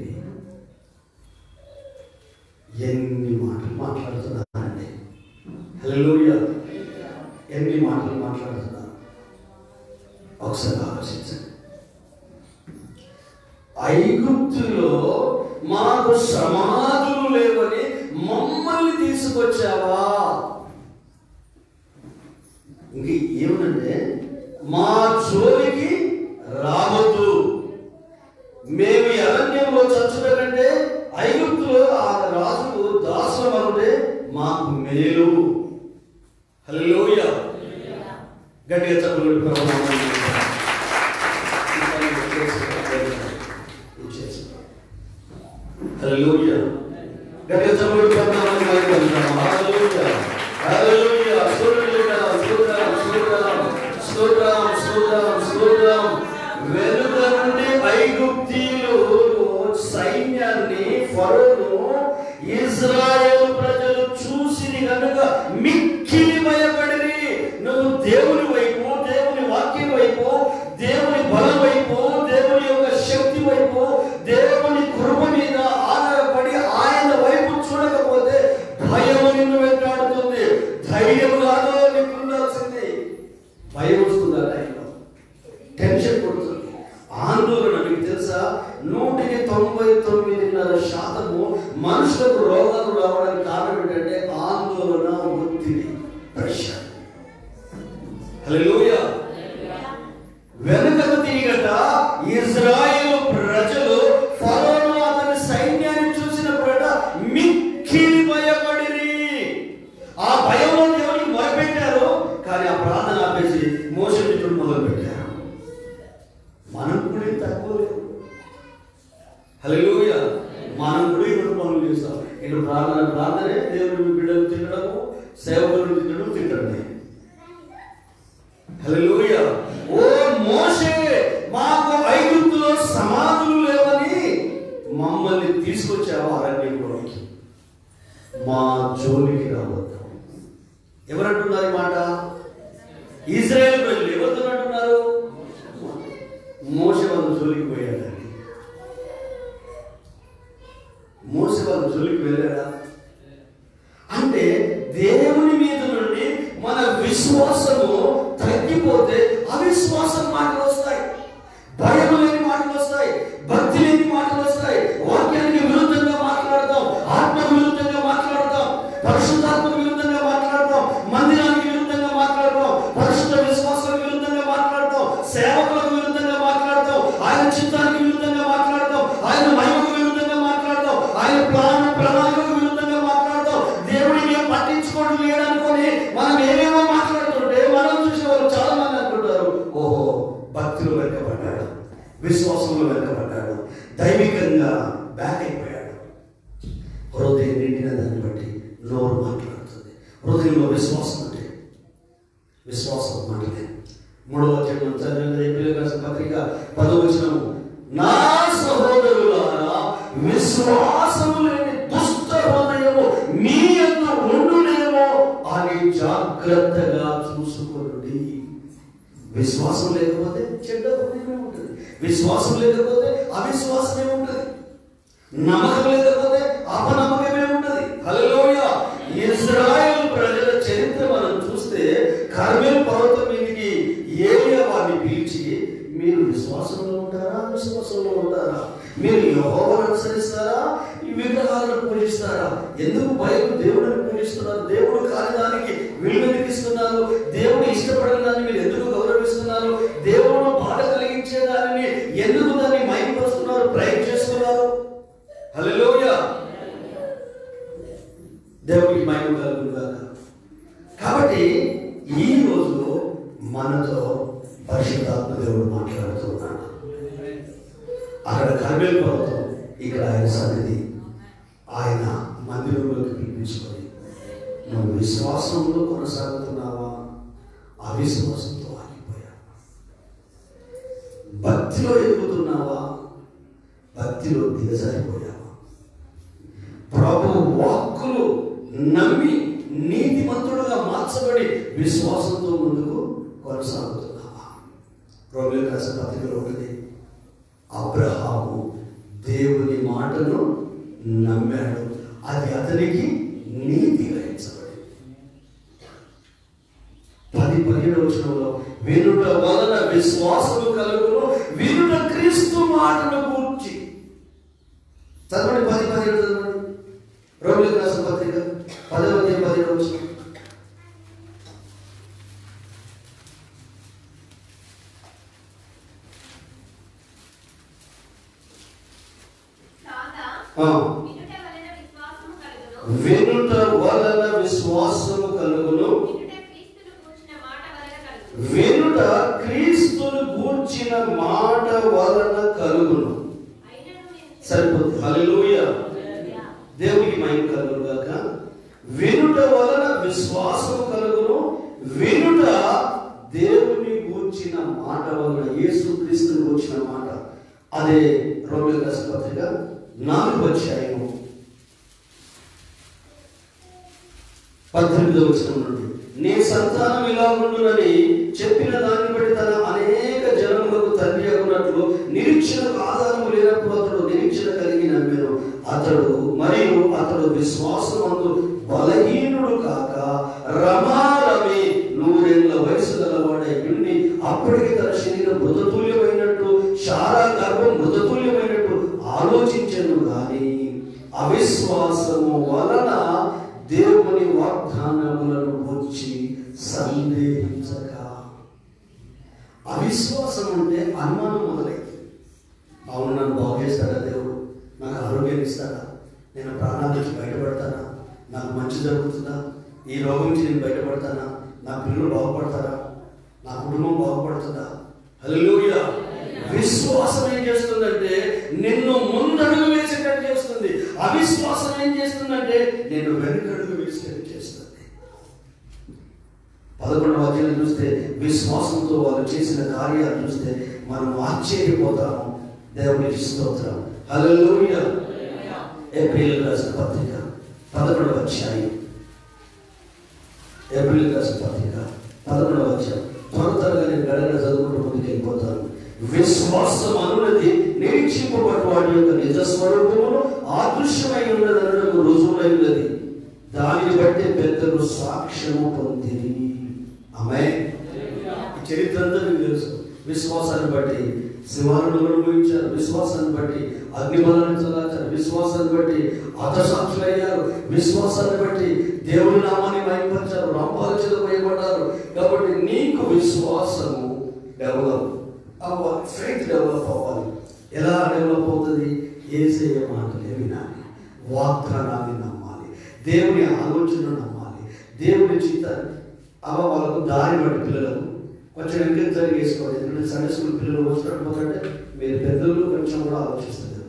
ఎన్ని మాటలు మాట్లాడుతున్నారండి! హల్లెలూయా! ఎన్ని మాటలు మాట్లాడుతున్నారు ఒకసారి ఆలోచించండి. ఐగుప్తులో మాకు సమాధులు లేవని మమ్మల్ని తీసుకొచ్చావా? ఇంక ఏమనంటే, మా జోలికి రావద్దు, మేము అరణ్యంలో చచ్చుట కంటే ఐగుప్తులో ఆ రాజుకు దాసులం అంటే మాకు మేలు. హల్లెలూయా! గట్టిగా చప్పట్లు కొట్టండి. హల్లెలూయా! గట్టిగా చప్పట్లు కొట్టండి. హల్లెలూయా! హల్లెలూయా! స్తోత్రం స్తోత్రం స్తోత్రం స్తోత్రం స్తోత్రం. వెనుక నుండి ఐగుప్తీయులు సైన్యాన్ని, ఫరోను ఇశ్రాయేలు ప్రజలు చూసిని కనుక మిక్కిలి భయపడిరి. నువ్వు దేవుని వైపు, దేవుని వాక్యం వైపు, దేవుని బలం వైపు, దేవుని యొక్క శక్తి వైపు, దేవుని కృప మీద ఆధారపడి ఆయన వైపు చూడకపోతే భయం నిన్ను వెంటాడుతుంది. ధైర్యం కాదు నీకు ఉండాల్సింది. భయం వస్తుందా? టైంలో టెన్షన్ పడుతుంది, ఆందోళన. మీకు తెలుసా, 99.9% మనుషులకు రోగాలు రావడానికి కారణం ఏంటంటే ఆందోళన, ఒత్తిడి, ప్రెషర్. హల్లెలూయా! వెనుకకు తిరిగట ఇశ్రాయేలు ప్రజలు ఫరోను అతని సైన్యాన్ని చూసినప్పుడట మిక్కిలి భయపడిరి. ఆ భయంలో దేవునికి మొరపెట్టారు, కానీ ఆ ప్రార్థన ఆపేసి మోషే మిత్రుడు మొదలు పెట్టారు. మనం కూడా తక్కువ లేదు. హల్లెలూయా! మనం కూడా ఇప్పుడు పనులు చేస్తాం. ఇప్పుడు ప్రార్థనే దేవుని బిడ్డలు తినడము, సేవకులను తినడం. హల్లెలూయా! ఓ మోషే, మాకు ఐగుప్తులో సమాధులు లేవని మమ్మల్ని తీసుకొచ్చావా అరణ్యంలోకి? మా జోలికి రావద్దు. ఎవరంటున్నారు ఈ మాట? ఇశ్రాయేలు ప్రజలు. ఎవరితో అంటున్నారు? మోషే వాళ్ళ జోలికి పోయాడండి. మోషే వాళ్ళ జోలికి వెళ్ళాడా? అంటే దేవుని మీద నుండి మన విశ్వాసము తగ్గిపోతే అవిశ్వాసం మాటలు వస్తాయి, భయం లేని మాటలు వస్తాయి, భక్తి లేని మాటలు వస్తాయి, వాక్యానికి విరుద్ధంగా మాట్లాడతాం, ఆత్మ విరుద్ధంగా మాట్లాడతాం, పరిశుద్ధాత్మ విరుద్ధంగా మాట్లాడతాం, మందిరానికి విరుద్ధంగా మాట్లాడతాం, పరిశుద్ధ విశ్వాసానికి విరుద్ధంగా మాట్లాడతాం, సేవకులకు విరుద్ధంగా మాట్లాడతాం, ఆయన చిత్తానికి విరుద్ధంగా మాట్లాడతాం, ఆయన మహిమకు విరుద్ధంగా మాట్లాడతాం, ఆయన ప్రణాళికకు విరుద్ధంగా మాట్లాడతాం. దేవుడిని పట్టించుకోవడం లేదనుకొని మనం ఏమేమో మాట్లాడుతుంటే మనం చూసే వాళ్ళు చాలా మంది అనుకుంటారు, ఓహో భక్తులు వెనకబడ్డాడు, విశ్వాసంలో వెనకబడ్డాడు, దైవికంగా బ్యాక్ అయిపోయాడు. హృదయం నిండిన దాన్ని బట్టి నోరు మాట్లాడుతుంది. హృదయంలో విశ్వాసం అంటే విశ్వాసం మాటలే. 3వ అధ్యాయం చదివిన పత్రిక 10వ వచనము, నా సహోదరులారా, విశ్వాసము లేని దుష్ట హృదయము మీ యందు ఉండునేమో అని జాగ్రత్తగా చూసుకోండి. విశ్వాసం లేకపోతే చెడ్డ హృదయమే ఉంటుంది, విశ్వాసం లేకపోతే అవిశ్వాసమే ఉంటుంది, నమ్మకం లేకపోతే విగ్రహాలను పూజిస్తారా? ఎందుకు బైబిల్ దేవుడిని పూజిస్తున్నారు? దేవుడు కాని దానికి వీళ్ళు ఎందుకు ఇస్తున్నారు? దేవుడు ఇష్టపడిన దాన్ని మీరు ఎందుకు గౌరవిస్తున్నారు? దేవుడు బాధ కలిగించే దానిని ఎందుకు దాన్ని మైపరుస్తున్నారు, ప్రైజ్ చేస్తున్నారు? హల్లెలూయా, దేవుడికి మహిమ కలుగును గాక. కాబట్టి ఈ రోజు మనతో పరిశుద్ధాత్మ దేవుడు మాట్లాడుతున్నాడు. అక్కడ కర్మేలు పర్వతం, ఇక్కడ ఆయన సన్నిధి, ఆయన మందిరంలోకి పిలిపించుకొని నువ్వు విశ్వాసంలో కొనసాగుతున్నావా, అవిశ్వాసంతో ఆగిపోయావా? భక్తిలో ఎదుగుతున్నావా, భక్తిలో దిగజారిపోయావా? ప్రభు వాక్కులు నమ్మి నీతిమంతుడుగా మార్చబడి విశ్వాసంతో ముందుకు కొనసాగుతున్నావా? రోమీయులకు రాసిన పత్రికలో ఉంటుంది, అబ్రహాము దేవుని మాటను నమ్మాడు, అది అతనికి నీతిగా ఎంచబడింది. 10-17 వచనంలో వినుట వలన విశ్వాసము కలుగును, వినుట క్రీస్తు మాటను గూర్చి. చదవండి, 10-17 చదవండి. రోమీయులకు రాసిన పత్రిక 10-17 వచనం. వినుట వలన విశ్వాసము కలుగును, వినుట క్రీస్తును గూర్చిన మాట వలన కలుగును. సరిపోతుంది. హల్లెలూయా, దేవునికి మహిమ కలుగును గాక. వినుట వలన విశ్వాసము కలుగును, వినుట దేవుని గూర్చిన మాట వలన, యేసుక్రీస్తును గూర్చిన మాట. అదే రోమీయులకు రాసిన పత్రిక 4వ అధ్యాయము 18వ వచనం నుండి, నీ సంతానం ఇలా ఉండునని చెప్పిన దాన్ని బట్టి తన అనేక జనములకు తండ్రి అగునట్లు నిరీక్షణకు ఆధారము లేనప్పుడు అతడు నిరీక్షణ కలిగి నమ్మెను. అతడు విశ్వాసమందు బలహీనుడు కాక రమారమి 100 ఏళ్ల వయసు గలవాడై ఉండి అప్పటికి తన శరీరం మృతతుల్యమైనట్టు, శారా గర్భం మృతతుల్యమైనట్టు ఆలోచించను గాని అవిశ్వాసము వలన దేవుని వాగ్దానములను గూర్చి సందేహించక. అవిశ్వాసం అంటే అనుమానం మొదలైంది. అవును, నన్ను బాగు చేస్తాడా దేవుడు? నాకు ఆరోగ్యాన్ని ఇస్తాడా? నేను ప్రాణాల నుంచి బయటపడతానా? నాకు మంచి జరుగుతుందా? ఈ రోగం నుంచి నేను బయటపడతానా? నా పిల్లలు బాగుపడతారా? నా కుటుంబం బాగుపడుతుందా? హల్లెలూయా. విశ్వాసం ఏం చేస్తుందంటే నిన్ను ముందడుగు వేసేటట్టు చేస్తుంది. అవిశ్వాసం ఏం చేస్తుందంటే నిన్ను వెనుకడుగు వేసేటట్టు చేస్తుంది. 11వ అధ్యాయం చూస్తే విశ్వాసంతో వాళ్ళు చేసిన కార్యాలు చూస్తే మనం ఆశ్చర్యపోతాము. దేవునికి స్తోత్రం. హల్లెలూయా. ఏప్రిల్ రాసిన పత్రిక 11వ అధ్యాయం, ఏప్రిల్ రాసిన పత్రిక 11వ అధ్యాయం. త్వరగా నేను గడగడ చదువుకుంటూ ముందుకు వెళ్ళిపోతాను. విశ్వాసం అనున్నది నిరీక్షింపబడి వాడి యొక్క నిజ స్వరూపమును అదృశ్యమై ఉన్నదనకు రుజువులైనది, దానిని బట్టి పెద్దలు సాక్ష్యము పొందిరి. ఆమేన్. ఈ చరిత్ర అంతా మీకు తెలుసు. విశ్వాసాన్ని బట్టి సింహాలను అనుభవించారు, విశ్వాసాన్ని బట్టి అగ్నిబలాన్ని చల్లార్చారు, విశ్వాసాన్ని బట్టి హతసాక్షులయ్యారు, విశ్వాసాన్ని బట్టి దేవుని నామాన్ని మహిమపరిచారు, రంపాల చేత వేయబడ్డారు. కాబట్టి నీకు విశ్వాసము డెవలప్ అవ్వాలి, ఫెయిత్ డెవలప్ అవ్వాలి. ఎలా డెవలప్ అవుతుంది? యేసయ్య మాటలే వినాలి, వాగ్దానాన్ని నమ్మాలి, దేవుని ఆలోచనను నమ్మాలి, దేవుని చిత్తాన్ని. వాళ్ళకు దారి బట్టి పిల్లలకు కొంచెం వెనక జరిగేసుకోవాలి. ఎందుకంటే సండే స్కూల్ పిల్లలు వచ్చినట్టు మీరు పెద్దలు కొంచెం కూడా ఆలోచిస్తారు.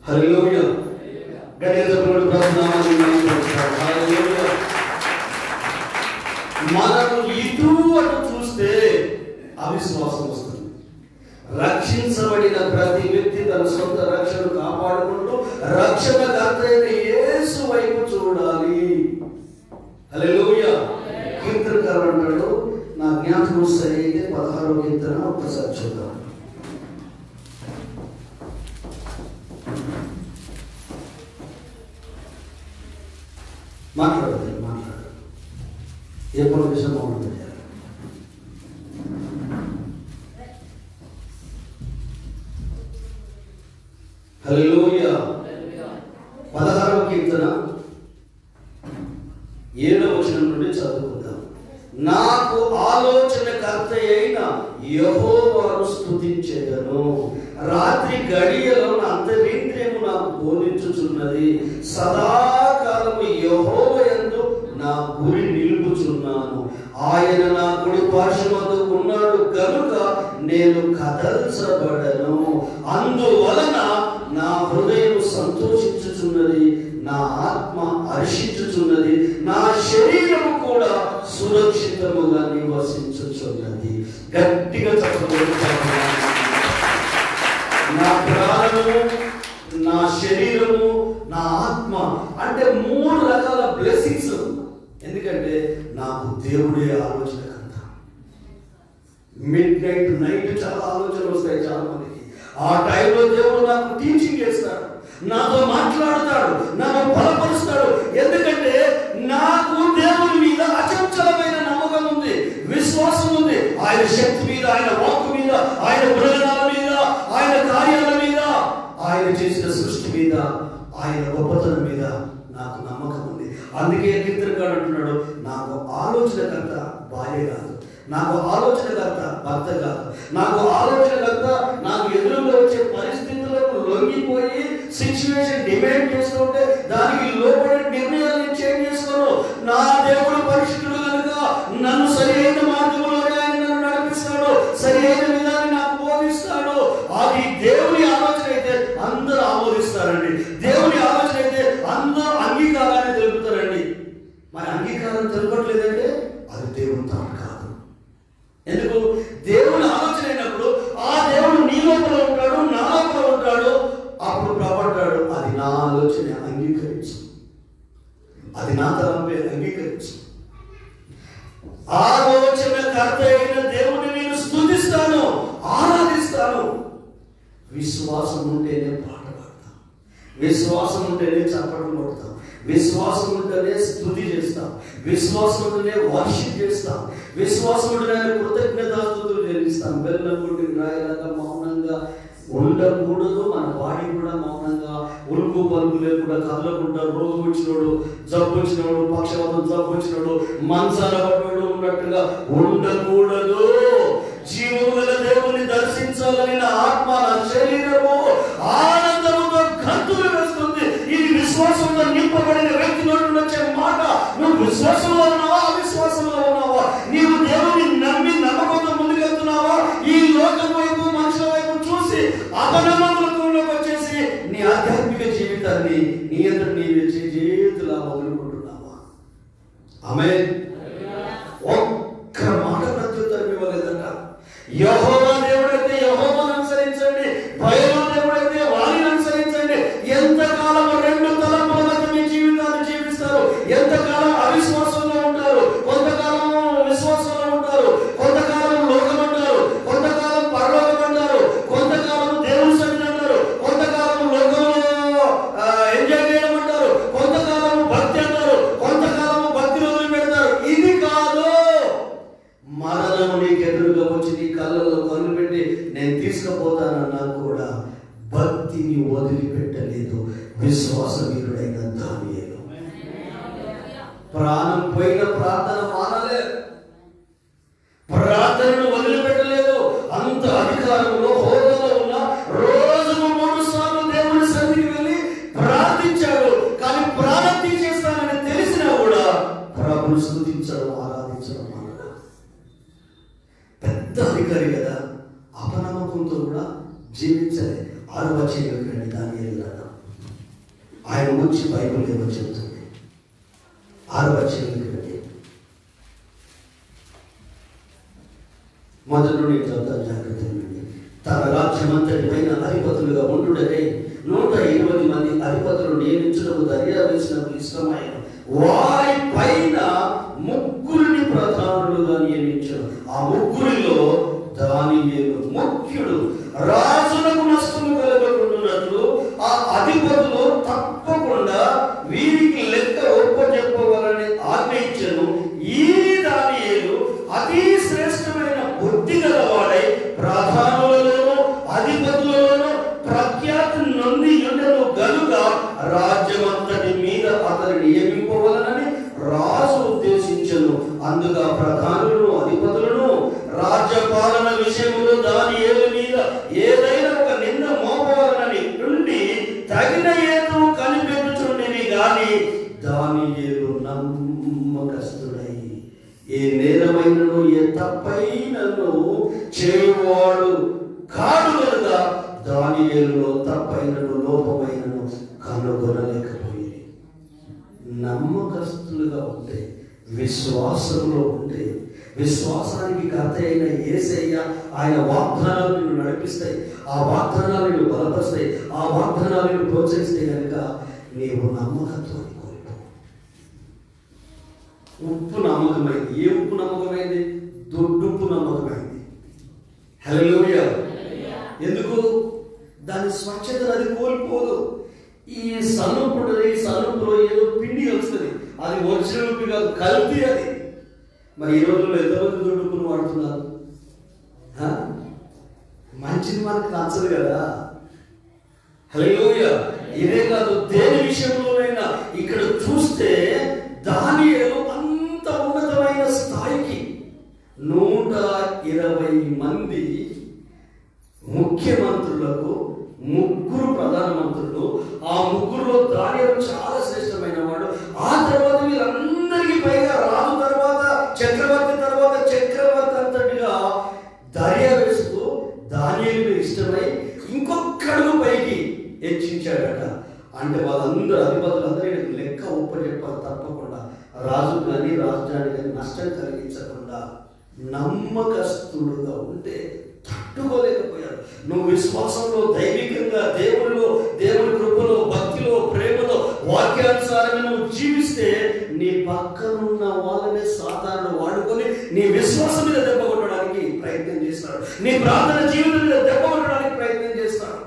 హల్లెలూయా. మనకు ఇటు అటు చూస్తే అవిశ్వాసం వస్తుంది. రక్షించబడిన ప్రతి వ్యక్తి తన సొంత రక్షణ కాపాడుకుంటూ రక్షణకర్త అయిన యేసు వైపు చూడాలి. హల్లెలూయా. కీర్తనకారుడు అంటాడు, నా జ్ఞాపకం సరి అయితే 16వ కీర్తన ఒక్కసారి చూద్దాం. మాట్లాడదు ఏ పని విషయం బాగుంటుంది. హల్లెలూయా. 16వ కీర్తన 7వ వచనం నుండి చదువుకుందాం. నాకు ఆలోచనకర్త అయిన యెహోవాను స్తుతించెదను. రాత్రి గడియలో నా అంతరింద్రియము నాకు బోధించుచున్నది. సదాకాలము యెహోవా యందు నా గురి నిలుపుచున్నాను. ఆయన నా కుడి పార్శ్వమందు ఉన్నాడు కనుక నేను కదల్చబడను. అందువలన నా హృదయం సంతోషించుచున్నది, నా ఆత్మ హర్షించుచున్నది, నా శరీరము కూడా సురక్షితముగా నివసించుచున్నది. గట్టిగా చెప్పబడి నా ప్రాణము, నా శరీరము, నా ఆత్మ అంటే 3 రకాల బ్లెస్సింగ్స్. ఎందుకంటే నాకు దేవుడే ఆలోచనకర్త. మిడ్ నైట్ చాలా ఆలోచనలు వస్తాయి చాలా మందికి. ఆ టైంలో దేవుడు నాకు టీచింగ్ చేస్తాడు, నాతో మాట్లాడతాడు, నన్ను బలపరుస్తాడు. ఎందుకంటే నాకు దేవుని మీద అచంచలమైన నమ్మకం ఉంది, విశ్వాసం ఉంది. ఆయన శక్తి మీద, ఆయన వాక్కు మీద, ఆయన ప్రయోజనాల మీద, ఆయన కార్యాల మీద, ఆయన చేసిన సృష్టి మీద, ఆయన గొప్పతనం మీద నాకు నమ్మకం ఉంది. అందుకే కీర్తనకారుడు అంటున్నాడు, నాకు ఆలోచనకర్త భార్య కాదు, నాకు ఆలోచనకర్త భర్త కాదు, నాకు ఆలోచనకర్త నాకు ఎదురుగా వచ్చే పరిస్థితులకు లొంగిపోయి సిచ్యువేషన్ డిమాండ్ చేస్తుంటే దానికి లోబడి నిర్ణయాలు చేంజ్ చేసుకోను. నా దేవుడు పరిశుద్ధుడు కనుక నన్ను సరైన మార్గంలోనే ఆయన నన్ను నడిపిస్తాడు, సరైన విధాన్ని నాకు బోధిస్తాడు. అది దేవుని ఆలోచన అయితే అందరూ ఆమోదిస్తారండి. దేవుని ఆలోచన అయితే అందరూ అంగీకారాన్ని తెలుపుతారండి. మరి అంగీకారం తెలుపట్లేదంటే అది దేవుని తాను కాదు. ఎందుకు? దేవుని ఆలోచన అయినప్పుడు ఆ దేవుడు నీ లోపల ఉంటాడు, నా లోపల ఉంటాడు. అప్పుడు ప్రభాడు, అది నా ఆలోచన, అంగీకరించు, అది నా తలంపే, అంగీకరించు. ఆలోచనకర్త అయిన దేవుని నేను స్తుతిస్తాను, ఆరాధిస్తాను. విశ్వాసం ఉంటేనే పాట పాడతాం, విశ్వాసం ఉంటేనే చప్పట్లు కొడతాం, విశ్వాసం ఉంటేనే స్తుతి చేస్తాం, విశ్వాసం ఉంటేనే వర్షిప్ చేస్తాం, విశ్వాసం ఉంటేనే కృతజ్ఞతాస్తుతులు చెల్లిస్తాం. బెల్లం కొట్టి రాయలాగా మౌనంగా ఉండకూడదు. మన బాడీ కూడా మౌనంగా ఉలుకు పలుకు లేకుండా కదలకుండా, రోగం వచ్చినోడు, జబ్బు వచ్చినోడు, పక్షవాతం జబ్బు వచ్చినోడు, మంచాల పడ్డోడు ఉన్నట్టుగా ఉండకూడదు. జీవము గల దేవుని దర్శించాలని నా ఆత్మ, నా శరీరము ఆనందముతో గంతులు వేస్తుంది. ఇది విశ్వాసంతో నింపబడిన వ్యక్తి నోటి వచ్చే మాట. నువ్వు విశ్వాసంలో ఉన్నావా, అవిశ్వాసంలో ఉన్నావా? నీవు దేవుని నమ్మి నమ్మకంతో ముందుకెళ్తున్నావా? ఈ లోకం వైపు, మనుషుల వైపు చూసి అపనమ్మకంలోకి వచ్చేసి నీ ఆధ్యాత్మిక జీవితాన్ని నీ అంతా నీవే చేతులా వదులుకుంటున్నావా? ఆమేన్. ఒక్క మాట ప్రత్యుత్తరం ఇవ్వలేదట. యెహోవా దేవుడైతే యెహోవాను అనుసరించండి, బయలు దేవుడైతే వారిని అనుసరించండి. ఎంతకాలం 2 తలంపుల మధ్య మీ జీవితాన్ని జీవిస్తారు? ఎంతకాలం అవిశ్వాసంలో ఉంటారు? కొంతకాలం విశ్వాసంలో ఉంటారు, కొంతకాలం లోకం అంటారు, కొంతకాలం పరలోకం అంటారు, కొంతకాలం దేవుని సన్నిధి అంటారు, కొంతకాలం లోకంలో ఎంజాయ్ చేయడం అంటారు, కొంతకాలం భక్తి అంటారు, కొంతకాలం భక్తిని వదిలిపెడతారు. ఇది కాదు. మరణం నీకు ఎదురుగా వచ్చి నీ కళ్ళలో కళ్ళు పెట్టి నేను తీసుకుపోతానన్నా కూడా భక్తిని వదిలిపెట్టలేదు విశ్వాస వీరుడైన దానియేలు. ప్రాణం పోయిన ప్రార్థన మానలేదు, ప్రార్థనను వదిలిపెట్టలేదు. అంత అధికారంలో, హోదాలో ఉన్న రోజుకు 3 సార్లు దేవుని సన్నిధికి వెళ్ళి ప్రార్థించాడు. కానీ ప్రాణం తీసేస్తానని తెలిసినా కూడా ప్రభుని స్తుతించడం, ఆరాధించడం మానలేదు. పెద్ద అధికారి కదా, అపనమ్మకంతో కూడా జీవించలే. 6వ అధ్యాయంలోకి దానియేలు అన్నాడు. ఆయన గురించి బైబిల్ ఏమో చెబుతుంది. 6వ అధ్యాయంలోకి రండి. మొదటి నుండి చదువుతాను, జాగ్రత్తగా వినండి. తన రాజ్యమంతటి పైన అధిపతులుగా ఉండుటకై 120 మంది అధిపతులు నియమించడం దర్యావేసినప్పుడు ఇష్టమైన వారి పైన 3 ప్రధానులుగా నియమించాడు. ఆ 3లో దానియేలు ముఖ్యుడు. రాజులకు నష్టము కలగకుండానట్లు ఆ అధిపతులు తప్పకుండా వీరికి లెక్క ఒప్పజెప్పవాలని ఆజ్ఞయించెను. ఈ దానియేలు అతి శ్రేష్టమైన బుద్ధి గలవాడై ప్రధానులలోనూ అధిపతులలోనూ ప్రఖ్యాతి నొంది ఉండను గనుక రాజ్యము కట్టిన ఏదో కనిపెట్టుచుండేవి గాని దానియేలు నమ్మకస్తుడై ఏ నేరమైనను ఏ తప్పైనను చేయువాడు కాడు కనుక దానియేలులో తప్పైనను లోపమైనను కనుగొనలేకపోయి. నమ్మకస్తులుగా ఉంటే, విశ్వాసంలో ఉంటే, విశ్వాసానికి కర్త అయిన యేసయ్య ఆయన వాగ్దానాలు నిన్ను నడిపిస్తాయి, ఆ వాగ్దానాలు నిన్ను బలపరుస్తాయి, ఆ వాగ్దానాలు నిన్ను ప్రోత్సహిస్తే కనుక నీవు నమ్మకత్వాన్ని కోల్పో. ఉప్పు నమ్మకమైంది. ఏ ఉప్పు నమ్మకమైంది? దొడ్డుప్పు నమ్మకమైంది. హల్లెలూయా. ఎందుకు? దాని స్వచ్ఛతను అది కోల్పోదు. ఈ సనుపులో ఏదో పిండి కలుస్తుంది, అది ఒరిజినల్ ఉప్పు కాదు, కల్తీ అది. మరి ఈ రోజుల్లో ఎంతమంది దొడ్డుప్పును వాడుతున్నారు? మంచిది మనకు నచ్చదు కదా. హల్లెలూయా. ఇదే కాదు, దేని విషయంలోనైనా ఇక్కడ చూస్తే దానియేలు అంత ఉన్నతమైన స్థాయికి 120 మంది ముఖ్యమంత్రులకు 3 ప్రధానమంత్రులు, ఆ 3లో దానియేలు చాలా శ్రేష్టమైన వాడు. ఆ తర్వాత వీళ్ళందరికీ పైగా రాజు తర్వాత చక్రవర్తి తర్వాత చక్రవర్తి అంతటిగా దర్యావేస్తూ దానియేలు ఇష్టమై ఇంకొకడు పైకి హెచ్చించాడట. అంటే వాళ్ళందరూ అధిపతులందరూ లెక్క చెప్పాలి తప్పకుండా, రాజు కానీ రాజధాని కానీ నష్టం కలిగించకుండా నమ్మకస్తుడుగా ఉంటే తట్టుకోలేకపోయాడు. నువ్వు విశ్వాసంలో, దైవికంగా, దేవుడిలో, దేవుడి కృపలో, భక్తిలో, ప్రేమలో, వాక్యానుసారంగా నువ్వు జీవిస్తే నీ పక్కనున్న వాళ్ళనే సాధారణ వాడుకొని నీ విశ్వాసం మీద దెబ్బ కొట్టడానికి ప్రయత్నం చేస్తాడు, నీ ప్రార్థన జీవితం మీద దెబ్బ కొట్టడానికి ప్రయత్నం చేస్తాడు,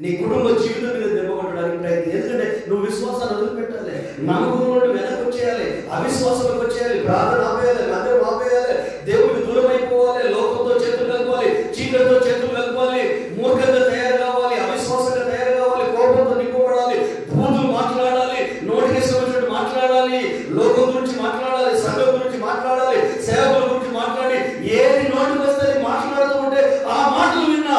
నీ కుటుంబ జీవితం మీద దెబ్బ కొట్టడానికి ప్రయత్నం. ఎందుకంటే నువ్వు విశ్వాసాన్ని వదిలిపెట్టాలి, నమ్మకం నుండి వెనక్కి వచ్చేయాలి, అవిశ్వాసంలోకి వచ్చేయాలి, ప్రార్థన ఆపేయాలి, మందిరం ఆపేయాలి, దేవుడికి దూరం అయిపోవాలి, లోకంతో చేతులు కలపాలి, చీకటితో చేతులు కలపాలి, మూర్ఖంగా తయారు కావాలి, అవిశ్వాసంగా తయారు కావాలి, కోపంతో నింపబడాలి, బూతులు మాట్లాడాలి, నోటికి సంబంధించినట్టు మాట్లాడాలి, లోకం గురించి మాట్లాడాలి, సంఘం గురించి మాట్లాడాలి, సేవకుల గురించి మాట్లాడి ఏది నోటికి వస్తే మాట్లాడుతూ ఉంటే ఆ మాటలు విన్న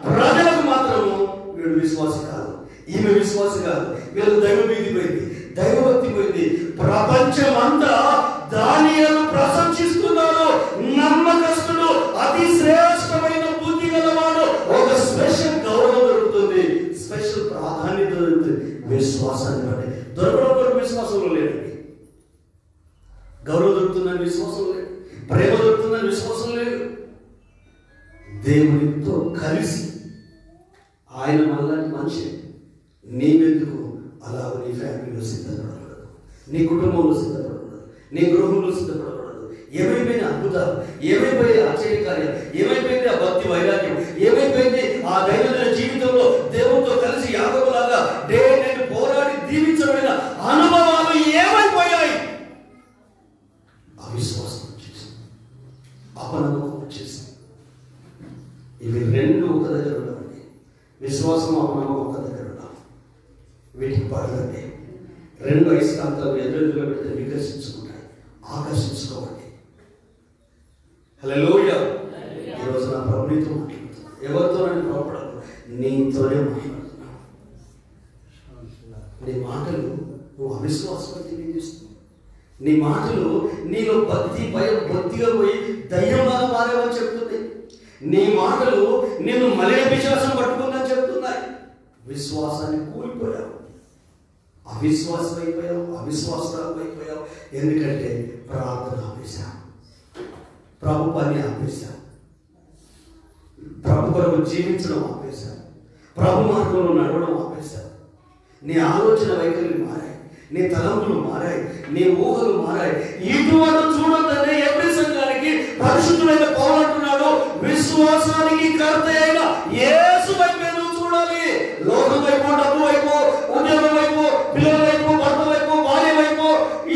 ప్రజలకు మాత్రము వీడు విశ్వాసి కాదు, ఈమె విశ్వాసి కాదు, వీళ్ళకి దైవ భీతి పోయింది, దైవభక్తి పోయింది. ప్రపంచం అంతా దానియేలు ప్రశంసిస్తున్నారు. నమ్మకస్తుడు, అతి శ్రేష్టమైన బుద్ధి గలవాడు. ఒక స్పెషల్ గౌరవం దొరుకుతుంది, స్పెషల్ ప్రాధాన్యత దొరుకుతుంది విశ్వాసాన్ని బట్టి. దొరకడం కొరకు విశ్వాసంలో లేదండి. గౌరవం దొరుకుతుందని విశ్వాసం లేదు, ప్రేమ దొరుకుతుందని విశ్వాసం లేదు. దేవునితో కలిసి ఆయన మనలాంటి మనిషి, నీవెందుకు అలా నీ ఫ్యామిలీలో సిద్ధపడకూడదు, నీ కుటుంబంలో సిద్ధపడకూడదు, నీ గృహంలో సిద్ధపడకూడదు? ఏమైపోయిన అద్భుతాలు, ఏమైపోయింది ఆశ్చర్యకార్యాలు, ఏమైపోయింది ఆ భక్తి వైరాగ్యం, ఏమైపోయింది ఆ దైనందిన జీవితంలో దేవునితో కలిసి యాకోబులాగా డే నైట్ పోరాడి దీవించబడిన అనుభవాలు ఏమైపోయాయి? అవిశ్వాసం వచ్చేసి, అపనమ్మకం వచ్చేసి. ఇవి రెండు ఒక దగ్గర ఉండాలి. విశ్వాసం, అపనమ్మకం ఒక దగ్గర ఉండాలి. వీటికి పడదండి. 2 అయస్కాంతాలు ఎదురుగా పెడితే వికసించుకుంటాయి, ఆకర్షించుకోవాలి. హల్లెలూయా. ఈరోజు నా ప్రభు నీతో మాట్లాడుతున్నా. ఎవరితో నేను కోపడను, నీతోనే మాట్లాడుతున్నా. నీ మాటలు నువ్వు అవిశ్వాసం తెలియజేస్తున్నావు. నీ మాటలు నీలో భక్తి, భయం బొత్తిగా పోయి దయ్యంగా మారేవని చెప్తుంది. నీ మాటలు నిన్ను మలిన విశ్వాసం పట్టుకుందని చెప్తున్నాయి. విశ్వాసాన్ని కూలిపోయావు, అవిశ్వాసం అయిపోయావు, అవిశ్వాసాలు అయిపోయావు. ఎందుకంటే ప్రార్థన ఆపేశావు, ప్రభు పని ఆపేశావు, ప్రభు కొరకు జీవించడం ఆపేశావు, ప్రభు మార్గంలో నడవడం ఆపేశావు. నీ ఆలోచన వైఖరులు మారాయి, నీ తలంపులు మారాయి, నీ ఊహలు మారాయి. ఇటువంటి చూడొద్దనే ఎవ్రీ సంఘానికి పరిశుద్ధుడైన పౌలు అంటున్నాడు, విశ్వాసానికి కర్త అయిన యేసు వైపు నువ్వు చూడాలి. లోకం వైపు, డబ్బు వైపు, ఉద్యోగం వైపు, పిల్లల వైపు, భర్త వైపు, భార్య వైపు,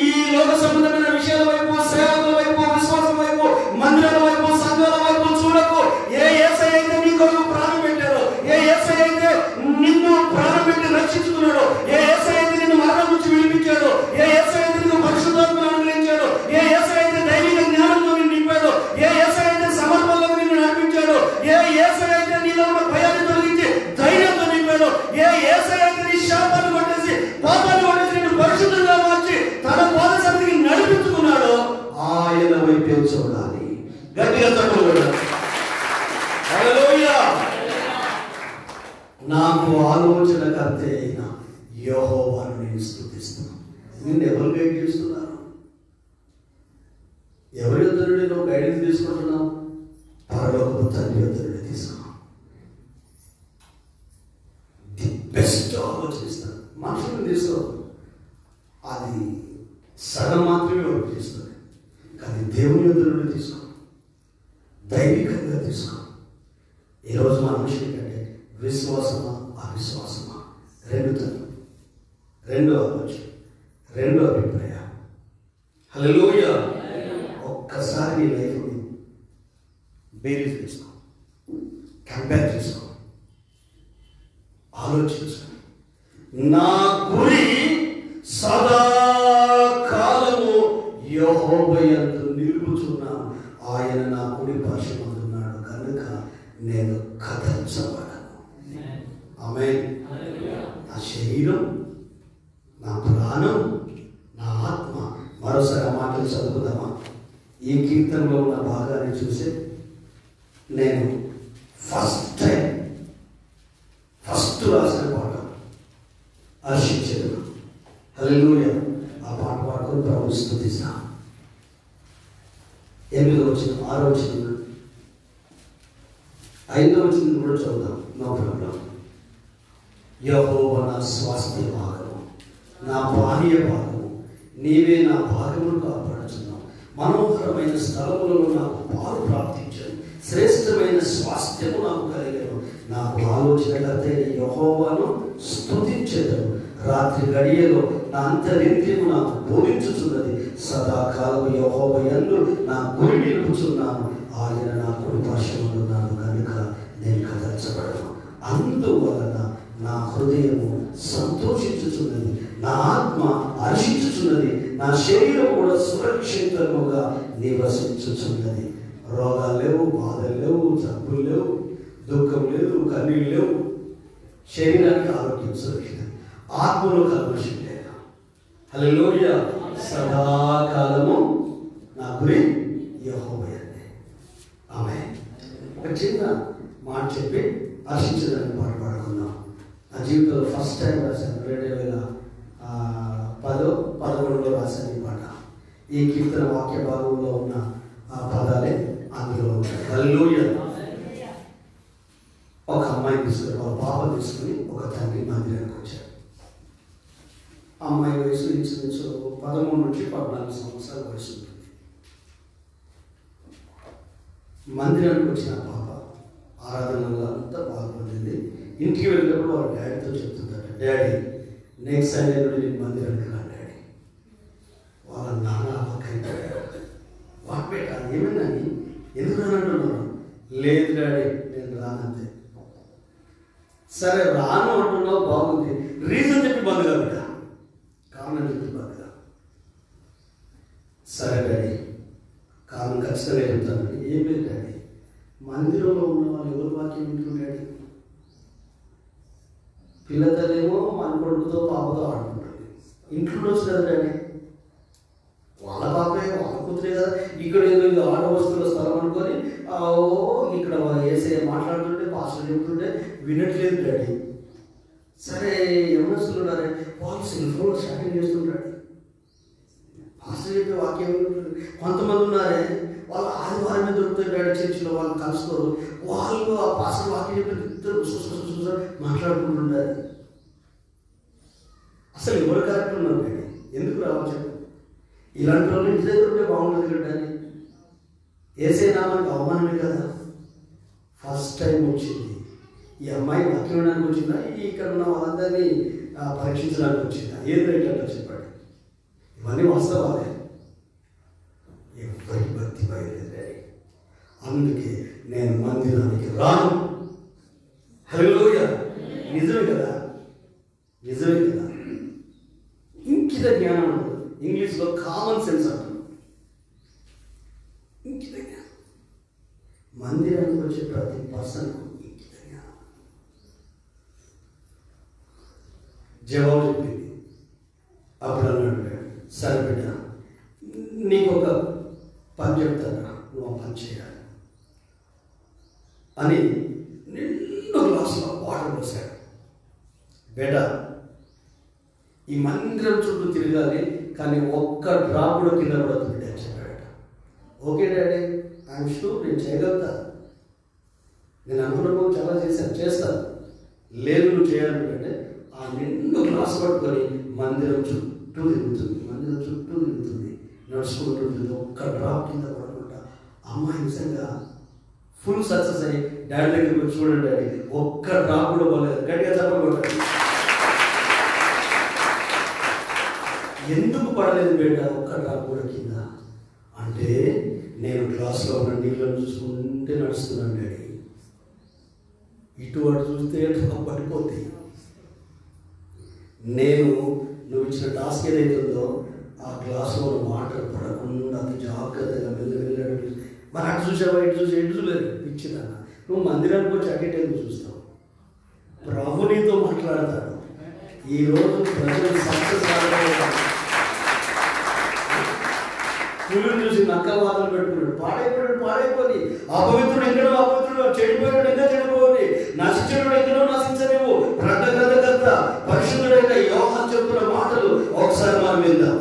ఈ లోక సంబంధమైన విషయాల వైపు, సేవకుల వైపు, విశ్వాసం వైపు, మందిరాల వైపు, సంఘాల వైపు చూడకు. ఏ యేసయ్య అయితే నీ కొరకు ప్రాణం పెట్టాడో, ఏ యేసయ్య అయితే నిన్ను ప్రాణం పెట్టి రక్షించుకున్నాడో, ఏ యేసయ్య అయితే నిన్ను మరణం నుంచి విడిపించాడో, ఏ యేసయ్య అయితే నిన్ను పరిశుద్ధాత్మను అనుగ్రహించాడో, ఏ యేసయ్య అయితే దైవిక జ్ఞానంతో నిన్ను నింపాడో, ఏ యేసయ్య అయితే సమర్పణలో నిన్ను నడిపించాడో, ఏ యేసయ్య అయితే నీలో ఉన్న భయాన్ని తొలగించి ధైర్యంతో నింపాడో, ఏ యేసయ్య అయితే నీ శాపాన్ని యెహోవాను నేను స్తుతిస్తున్నాను. నిన్ను ఎవరు గైడ్ చేస్తున్నారు? ఎవరి యొద్ద నుండి నువ్వు గైడెన్స్ తీసుకుంటున్నావు? పరలోకపు తండ్రి యొద్ద నుండి తీసుకున్నావు. ది బెస్ట్ ఆలోచిస్తాను. మనుషులను తీసుకోవాలి, అది సగం మాత్రమే వర్క్ చేస్తుంది. కానీ దేవుని యొద్ద నుండి తీసుకో, దైవికంగా తీసుకో. ఈరోజు మన మనుషుల కంటే విశ్వాసమా అవిశ్వాసమా రెండో ఆలోచన, రెండో అభిప్రాయం. హల్లెలూయా. ఒక్కసారి నీ లైఫ్ని బేరీజ్ చేసుకో, కంపేర్ చేసుకో, ఆలోచించు. నా గురి సదాకాలము యెహోవా యందు నిలుపుచున్నాను. ఆయన నా కుడి పార్శ్వమందున్నాడు కనుక నేను కదల్చబడను. ఆమేన్. నా శరీరం, నా ప్రాణం, నా ఆత్మ. మరోసారి ఆ మాటలు చదువుదామా? ఈ కీర్తనలో ఉన్న భాగాన్ని చూసి నేను ఫస్ట్ రాసిన పాట హర్షించదు. హల్లెలూయా. ఆ పాట పాడుకొని ప్రభువుని స్తుతిస్తాం. 8వ వచనం, 6వ వచనం, 5వ వచనం కూడా చదువుదాం. No problem. యెహోవా నా స్వాస్థ్య భాగము, నా బాహ్య భాగము, నీవే నా భాగమును కాపాడుచున్నావు. మనోహరమైన స్థలములలో నాకు పాలు ప్రాప్తించను, శ్రేష్టమైన స్వాస్థ్యము నాకు కలిగను. నాకు ఆలోచనకర్త యెహోవాను స్తుతించెదను. రాత్రి గడియలో నా అంతరింద్రియము నాకు బోధించుచున్నది. సదాకాలము యెహోవా యందు నా గురి నిలుపుచున్నాను. ఆయన నా కుడి పార్శ్వమందున్నాడు కనుక నేను కదల్చబడను. అందువలన నా హృదయము సంతోషించుచున్నది, నా ఆత్మ హర్షించుచున్నది, నా శరీరం కూడా సురక్షితంగా నివసించుచున్నది. రోగాలు లేవు, బాధలు లేవు, జబ్బులు లేవు, దుఃఖం లేదు, కన్నీళ్ళు లేవు. శరీరానికి ఆరోగ్యం సురక్షితం, ఆత్మలో కల్మషం లేదు. హల్లెలూయా. సదాకాలము నా గురి యెహోవా యందే. ఆమేన్. ఒక చిన్న మాట చెప్పి హర్షించడానికి పాట పాడుకుందాం. నా జీవితంలో ఫస్ట్ టైం రాశాను. 2010-11లో రాశాను ఈ పాట. ఈ కీర్తన వాక్య భాగంలో ఉన్న ఆ పదాలే అందులో ఉంటాయి. హల్లెలూయా. ఒక అమ్మాయి తీసుకుని, ఒక పాప తీసుకుని ఒక తండ్రి మందిరానికి వచ్చాడు. అమ్మాయి వయసు ఇంచుమించు 13 నుంచి 14 సంవత్సరాల వయసు ఉంటుంది. మందిరానికి వచ్చిన పాప ఆరాధనలో అంతా పాల్గొంది. ఇంటికి వెళ్ళినప్పుడు వాళ్ళ డాడీతో చెప్తుందట, డాడీ నెక్స్ట్ సండే నుండి నేను మందిరానికి రా డాడీ. వాళ్ళ నాన్న అమ్మకైపోయాడు. వాటిపేట ఏమైందని, ఎందుకు రానంటున్నాను? లేదు డాడీ నేను రానంతే. సరే రాను అంటున్నావు, బాగుంది, రీజన్ చెప్పి బంద్ కదా, కారణం చెప్పి బంద్ కదా. సరే డాడీ కారణం ఖచ్చితంగా చెప్తానండి. ఏం లేదు డాడీ, మందిరంలో ఉన్న వాళ్ళు ఎవరు వాక్యం వింటున్నారు డాడీ? పిల్లతలేమో మన కొడుకుతో పాపతో ఆడుకుంటుంది. ఇంట్లో వచ్చు కదా డాడీ, వాళ్ళ పాపే వాళ్ళ కూతురే కదా. ఇక్కడ ఏదో ఇది ఆడ వస్తువుల స్థలం అనుకొని ఇక్కడ వేసే మాట్లాడుతుంటే పాస్టర్ చెప్తుంటే వినట్లేదు డాడీ. సరే యవనస్తులు ఉన్నారే, వాళ్ళు సెల్ ఫోన్ స్టార్టింగ్ చేస్తుంటాడు. పాస్టర్ చెప్పే వాక్యం కొంతమంది ఉన్నారే, వాళ్ళు ఆదివారమే దొరుకుతారు డాడీ చర్చిలో, వాళ్ళు కలుసుకోరు. వాళ్ళు ఆ పాస్టర్ వాక్యం చెప్పి ఇద్దరు మాట్లాడుకుంటుంటారు. అసలు ఎవరు కరెక్ట్ ఉన్నారు డాడీ? ఎందుకు రావాలి చెప్పు? ఇలాంటి వాళ్ళు ఇంటి దగ్గర ఉంటే బాగుంటుంది కదా డాడీ. ఏసే నామానికి అవమానమే కదా. ఫస్ట్ టైం వచ్చింది ఈ అమ్మాయి వాక్యం వినడానికి వచ్చిందా, ఇక్కడ ఉన్న వాళ్ళందరినీ పరీక్షించడానికి వచ్చిందా? ఏం రేట్లంటే చెప్పండి. ఇవన్నీ వాస్తవాలే. ఎవరి భక్తి బయలుదేరాయి. అందుకే నేను మందిరానికి రాను. హల్లెలూయా. నిజమే కదా, నిజమే కదా. ఇంకిత జ్ఞానం ఉంటుంది, ఇంగ్లీష్లో కామన్ సెన్స్ అంటారు. ఇంకిత జ్ఞానం మందిరానికి వచ్చే ప్రతి పర్సన్కు ఇంకిత జ్ఞానం. జవాబు చెప్పింది. అప్పుడు అన్నాడు, సరే బిడ్డ నీకు ఒక పని చెప్తాను, నువ్వు ఆ పని చేయాలి అని 2 గ్లాసుల వాటర్ పోసాడు. బిడ్డ ఈ మందిరం చుట్టూ తిరగాలి, కానీ ఒక్క డ్రాప్ కూడా కింద పడుతుంది అని చెప్పాడట. ఓకే డాడీ, ఐఎమ్ షూర్ నేను చేయగలుగుతా, నేను అనుకున్న చాలా చేస్తాను. లేదు నువ్వు చేయాలంటే ఆ నిండు గ్లాస్ పట్టుకొని మందిరం చుట్టూ తిరుగుతుంది, నడుచుకుంటుంది, ఒక్క డ్రాప్ కింద పడకుండా. అమ్మాయి నిజంగా ఫుల్ సక్సెస్ అయ్యి డాడీ దగ్గరికి వచ్చి, చూడండి డాడీ ఒక్క డ్రాప్ కూడా పోలేదు, గట్టిగా చెప్పకూడదు. ఎందుకు పడలేదు బిడ్డ ఒక్క డ్రాప్ కూడా కింద అంటే, నేను క్లాస్లో ఉన్న నీళ్ళని చూసుకుంటే నడుస్తున్నాను డాడీ, ఇటు అటు చూస్తే డ్రాప్ పడిపోతే. నువ్వు ఇచ్చిన టాస్క్ ఏదైతుందో ఆ గ్లాసులో వాటర్ పడకుండా అది జాగ్రత్తగా వెళ్ళి మరి అటు చూసావా, ఇటు చూడలేదు ఇచ్చిందన్న. నువ్వు మందిరానికి వచ్చి అటెండ్ చూస్తావు, ప్రభు నీతో మాట్లాడతాడు. ఈరోజు ప్రజలు సక్సెస్ పులుని చూసి నక్కల వాదన పెట్టుకున్నాడు, పాడైపోయి అపవిత్రుడు ఎక్కడో అపవిత్రుడు, చెడిపోయాడు ఇంకా చెడిపోయి, నశించడు ఎక్కడో నశించలేవు. ప్రకటన పరిశుద్ధుడైన యోహాను చెప్తున్న మాటలు ఒకసారి మనం విందాం.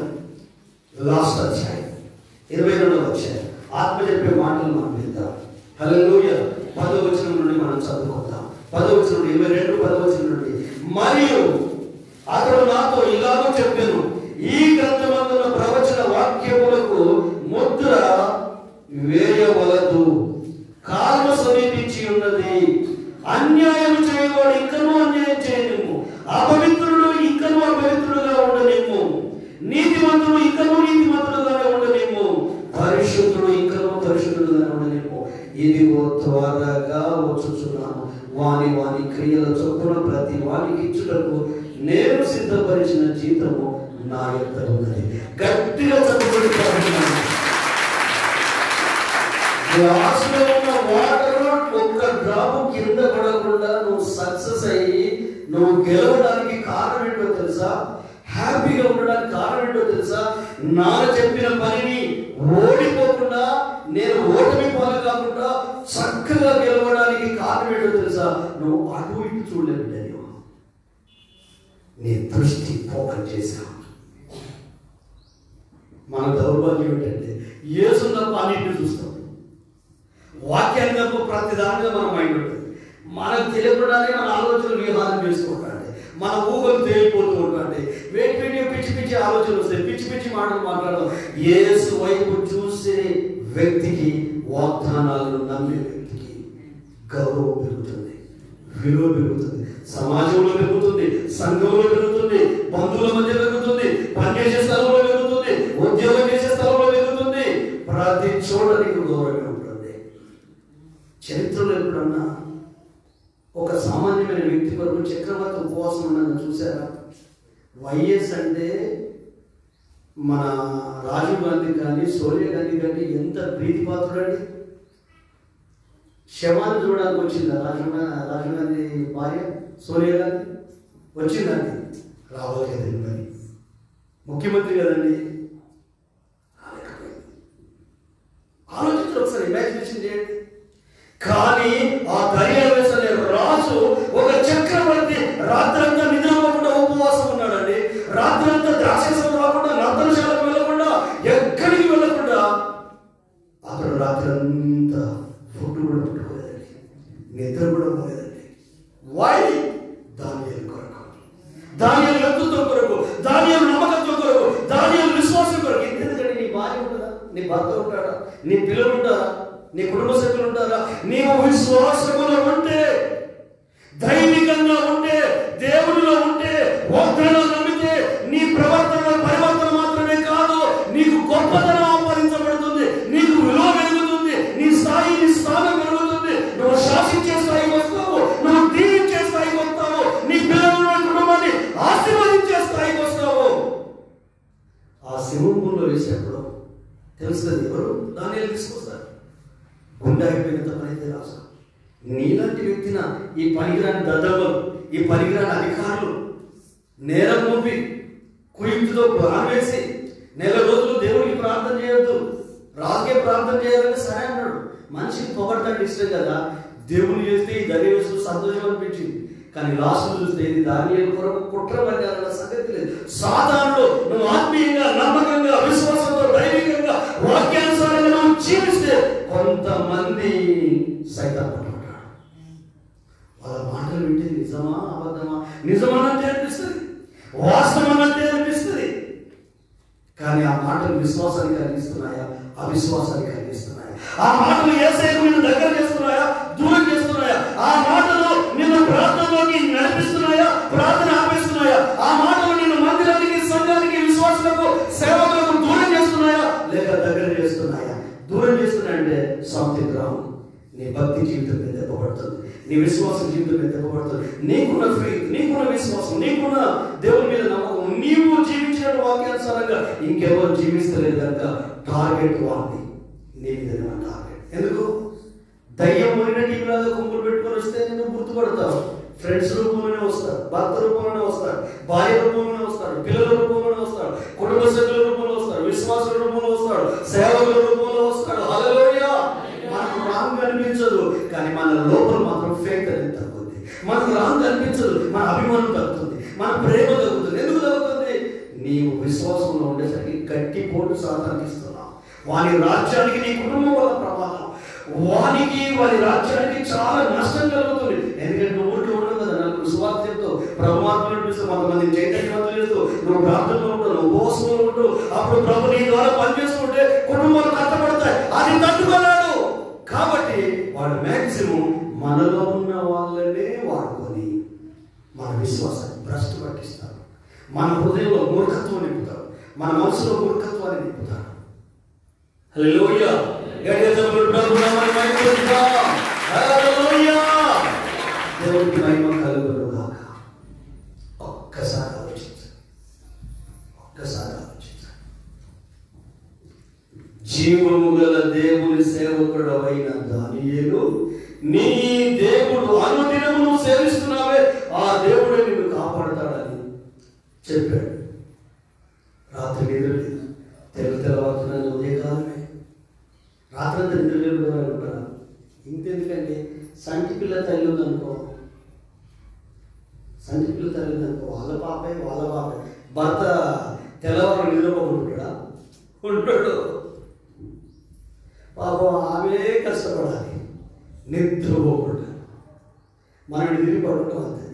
లాస్ట్ అధ్యాయం 22వ అధ్యాయం ఆత్మ చెప్పే మాటలు మనం విందాం. హల్లెలూయా. 10వ వచనం నుండి మనం చదువుకుందాం. 10వ వచనం నుండి 22 10వ వచనం నుండి, మరియు అతడు నాతో ఇలాగూ చెప్పాను, ఈ గ్రంథమందున్న ప్రవచన వాక్యములకు ముద్ర వేయవలదు, కాలము సమీపించి ఉన్నది. అన్యాయం చేయవాడు ఇంకనూ అన్యాయం చేయనిమ్ము, అపవిత్రుడు ఇంకనూ అపవిత్రుడుగా ఉండనిమ్ము, నీతిమంతుడు ఇంకనూ నీతిమంతుడుగానే ఉండనిమ్ము, పరిశుద్ధుడు ఇంకనూ పరిశుద్ధుడుగానే ఉండనిమ్ము. ఇదిగో త్వరగా వచ్చుచున్నాను, వాని క్రియల చొప్పున ప్రతి వానికి ఇచ్చుటకు నేను సిద్ధపరిచిన జీతము నా యొక్క ఉన్నది. గట్టిగా చదువుకొని గ్లాసులో ఉన్న వాటర్ ఒక్క డ్రాపు కింద పడకుండా నువ్వు సక్సెస్ అయ్యి నువ్వు గెలవడానికి కారణం ఏంటో తెలుసా? హ్యాపీగా ఉండడానికి కారణం ఏంటో తెలుసా? నాన్న చెప్పిన పనిని ఓడిపోకుండా, నేను ఓటమి పాలు కాకుండా చక్కగా గెలవడానికి కారణం ఏంటో తెలుసా? నువ్వు అటు ఇటు చూడలేదు, నీ దృష్టి ఫోకస్ చేశావు. మన దౌర్భాగ్యం ఏంటంటే యేసు తప్ప అన్నింటిని చూస్తాం, వాక్యాన్ని తప్ప ప్రతి దానిగా మన మైండ్ ఉంటుంది. మనకు తెలియకుండానే మన ఆలోచనలు విహారం చేసుకుంటాంటే, మన ఊహలు తేలిపోతూ ఉంటాంటే, వేటి పిచ్చి ఆలోచనలు వస్తాయి, పిచ్చి మాటలు మాట్లాడడం. యేసు వైపు చూసే వ్యక్తికి, వాగ్దానాలను నమ్మే వ్యక్తికి గౌరవం పెరుగుతుంది, విలువ పెరుగుతుంది, సమాజంలో పెరుగుతుంది, సంఘంలో పెరుగుతుంది, బంధువుల మధ్య పెరుగుతుంది, పనిచేసే స్థలంలో పెరుగుతుంది, ఉద్యోగం చేసే స్థలంలో పెరుగుతుంది, ప్రతి చోట నీకు గౌరవం ఉంటుంది. చరిత్రలో ఎప్పుడన్నా ఒక సామాన్యమైన వ్యక్తి కొరకు చక్రవర్తి ఉపవాసం ఉన్నదని చూసారా? వైఎస్ అంటే మన రాజీవ్ గాంధీ కానీ సోనియా గాంధీ కానీ ఎంత ప్రీతిపాత్రుడండి. శవాన్ని చూడడానికి వచ్చిందా రాజీవ్ గాంధీ భార్య సోనియా గాంధీ? వచ్చిందండి, రావట్లేదండి. మరి ముఖ్యమంత్రి కదండి, ఆలోచించి ఒకసారి ఇమాజినేషన్ చేయండి. కానీ ఆ దర్యావేశ్ అనే రాజు, ఒక చక్రవర్తి, రాత్రంతా నిద్రపోకుండా ఉపవాసం ఉన్నాడండి. రాత్రంతా ద్రాక్షరసం రాకుండా, నర్తనశాలకు వెళ్ళకుండా, ఎక్కడికి వెళ్ళకుండా అతడు రాత్రంతా ఫుడ్ కూడా పుట్టుకోలేదండి, నిద్ర కూడా పోలేదండి. వై? దానియేలు కొరకు, దానియేలు వ్యక్తిత్వం కొరకు, దానియేలు నమ్మకత్వం కొరకు, దానియేలు విశ్వాసం కొరకు. ఎందుకంటే నీ భార్య ఉంటుందా, నీ భర్త ఉంటాడా, నీ పిల్లలు ఉంటారా, నీ కుటుంబ సభ్యులు ఉంటారా? నీవు విశ్వాసములో ఉంటే, దైవికంగా ఉంటే, దేవుడిలో ఉంటే, వాగ్దానాలు నమ్మితే, నీ ప్రవర్తన పరివర్తన మాత్రమే కాదు, నీకు గొప్పతనం ఆపాదించబడుతుంది, నీకు విలువ పెరుగుతుంది, నీ స్థానం పెరుగుతుంది, నువ్వు శాసించే స్థాయికి వస్తావు, నువ్వు దీవించే స్థాయికి వస్తావు, నీ పిల్లలను, కుటుంబాన్ని ఆశీర్వదించే స్థాయికి వస్తావు. ఆ సింహంలో వేసేప్పుడు తెలుస్తుంది ఎవరు దాన్ని తీసుకొస్తారు. గుండె అయిపోయినంత పనైతే రాసు. నీలాంటి వ్యక్తిన ఈ పనికిరాని దద్దమ్మలు, ఈ పనికిరాని అధికారులు నేరం మోపి కుయుక్తితో ప్లాన్ వేసి, నెల రోజులు దేవుడికి ప్రార్థన చేయొద్దు, రాకే ప్రార్థన చేయాలని సరే అన్నాడు. మనిషికి పొగడతాడు ఇష్టం కదా, దేవుని చేస్తే ఈ దర్యావేశం సంతోషం అనిపించింది. కానీ లాస్ట్ చూస్తే ఇది దానియేలు కొరకు కుట్ర పడ్డారన్న సంగతి లేదు. నిజమన్నట్టే అనిపిస్తుంది, వాస్తవం అన్నట్టే అనిపిస్తుంది. కానీ ఆ మాటలు విశ్వాసాన్ని కలిగిస్తున్నాయా, అవిశ్వాసాన్ని కలిగిస్తున్నాయా? ఆ మాటలు యేసయ్యకు నిన్ను దగ్గర చేస్తున్నాయా, దూరం చేస్తున్నాయా? ఆ మాటలు నిన్ను ప్రార్థనలోకి నడిపిస్తున్నాయా, ప్రార్థన ఆపేస్తున్నాయా? ఆ మాటలు నిన్ను మందిరానికి, సంఘానికి, విశ్వాసులకు, సేవకులకు దూరం చేస్తున్నాయా, లేక దగ్గర చేస్తున్నాయా? దూరం చేస్తున్నాయంటే సంథింగ్ రాంగ్. నీ భక్తి జీవితం మీద దెబ్బపడుతుంది, నీ విశ్వాస జీవితం మీద దెబ్బపడుతుంది. నీకున్న ఫెయిత్, నీకున్న విశ్వాసం, నీకున్న దేవుని మీద నమ్మకం, నీవు జీవించిన వాక్యానుసారంగా ఇంకెవరు జీవిస్తలేదు కనుక టార్గెట్ వాడి నీ మీద టార్గెట్. ఎందుకు? దయ్యం పోయిన టీవీలాగా గుంపులు పెట్టుకొని వస్తే నేను గుర్తుపడతావు. ఫ్రెండ్స్ రూపంలోనే వస్తారు, భర్త రూపంలోనే వస్తారు, భార్య రూపంలోనే వస్తాడు, పిల్లల రూపంలోనే వస్తాడు, కుటుంబ సభ్యుల రూపంలో వస్తాడు, విశ్వాసుల రూపంలో వస్తాడు, సేవకుల రూపంలో వస్తాడు. హల్లెలూయా! మనకు రాంగ్ అనిపించదు, కానీ మన లోపల మాత్రం ఫేక్ అనేది తగ్గుతుంది. మనకు రాంగ్ అనిపించదు, మన అభిమానం తగ్గుతుంది, మన ప్రేమ తగ్గుతుంది. ఎందుకు తగ్గుతుంది? నీవు విశ్వాసంలో ఉండేసరికి గట్టి పోటు సాతానికి ఇస్తున్నావు. వాని రాజ్యానికి, నీ కుటుంబం వల్ల ప్రమాదం, వానికి వారి రాజ్యానికి చాలా నష్టం కలుగుతుంది. ఎందుకంటే నువ్వు ఊరిలో ఉండవు కదా, నలుగురు సువార్త చెప్తావు, ప్రభుమాత్మలు అనిపిస్తావు, కొంతమంది చైతన్యవంతులు చేస్తావు, నువ్వు ప్రార్థనలో ఉంటావు, నువ్వు ఉపవాసంలో ఉంటావు. అప్పుడు ప్రభు నీ ద్వారా పనిచేస్తుంటే కుటుంబాలు కష్టపడతాయి, అది తట్టుకోలేడు. కాబట్టి వాడు మ్యాక్సిమం మనలో ఉన్న వాళ్ళనే వాడుకొని మన విశ్వాసాన్ని భ్రష్టు పట్టిస్తారు, మన హృదయంలో మూర్ఖత్వం నింపుతారు, మన మనసులో మూర్ఖత్వాన్ని నింపుతారు. హల్లెలూయా! దేవునికి మహిమ కలుగును గాక. ఒక్కసారి ఆలోచించండి, ఒక్కసారి ఆలోచించండి. జీవము గల దేవుని సేవకుడు అయిన దానియేలు, నీ దేవుడు అనుదినము నువ్వు సేవిస్తున్నావే ఆ దేవుడే నిన్ను కాపాడతాడని చెప్పాడు. రాత్రి నిద్రలేదు, తెల్లవారుతున్నాను, ఉదయకాలమే రాత్రంతా నిద్రలేదు అనుకుంటారా? ఇంతెందుకంటే సంటి పిల్ల తల్లి ఉందనుకో, సంటి పిల్ల తల్లి ఉందనుకో, వాళ్ళ పాపే భర్త తెల్లవారు నిద్రపోకుండా ఉంటాడు. పాపం ఆమె కష్టపడాలి నిద్రపోకుండా. మనం తిరిగి పడుకుంటాం అంతే,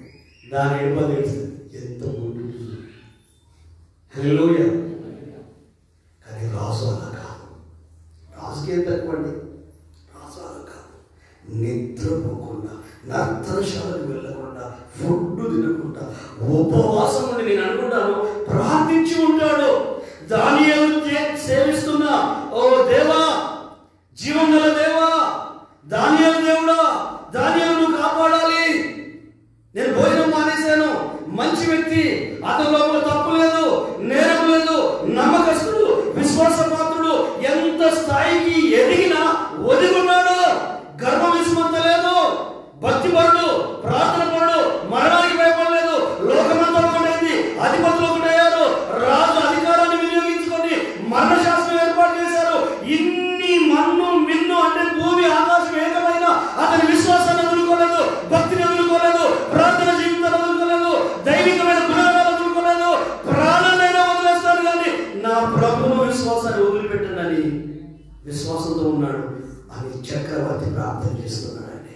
దాని ఎడప తెలుస్తుంది ఎంత ఉంటుంది. హల్లెలూయా! కానీ రాజు అలా కాదు, రాజుకి ఏం తక్కువ అండి, రాజు అలా కాదు. నిద్రపోకుండా, నర్తనశాలకు వెళ్ళకుండా, ఫుడ్ తినకుండా, ఉపవాసం ఉండి, నేను అనుకుంటాను ప్రార్థించి ఉంటాడు. దానియేలు సేవిస్తున్నా, ఓ దేవా, జీవం గల దేవా, దానియేలు దేవుడా, దానియేలును కాపాడాలి. నేను భోజనం మానేశాను, మంచి వ్యక్తి, అతని లోపల తప్పు లేదు, నేరం లేదు, నమ్మకస్తుడు, విశ్వాసపాత్రుడు, ఎంత స్థాయికి ఎదిగినా ఒదిగున్నాడు, గర్వం విస్మరించలేదు, భక్తిపరుడు, ప్రార్థన పరుడు, మరణానికి భయపడలేదు, లోకమంతా ఒకటైంది, అధిపతులు ఒకటయ్యారు, రాజు అధికారాన్ని వినియోగించుకొని మరణశాస్త్రం ఏర్పాటు చేశారు. ఇన్ని మన్ను మిన్ను అంటే భూమి ఆకాశం ఏకమైన అతని విశ్వాసాన్ని వదులుకోలేదు, భక్తిని వదులుకోలేదు, ప్రార్థన జీవితాన్ని వదులుకోలేదు, దైవికమైన గుణాలను వదులుకోలేదు. ప్రాణాలైనా వదిలేస్తాను కానీ నా ప్రభువు విశ్వాసాన్ని వదిలిపెట్టనని విశ్వాసంతో ఉన్నాడు అని చక్రవర్తి ప్రార్థన చేస్తున్నాడండి.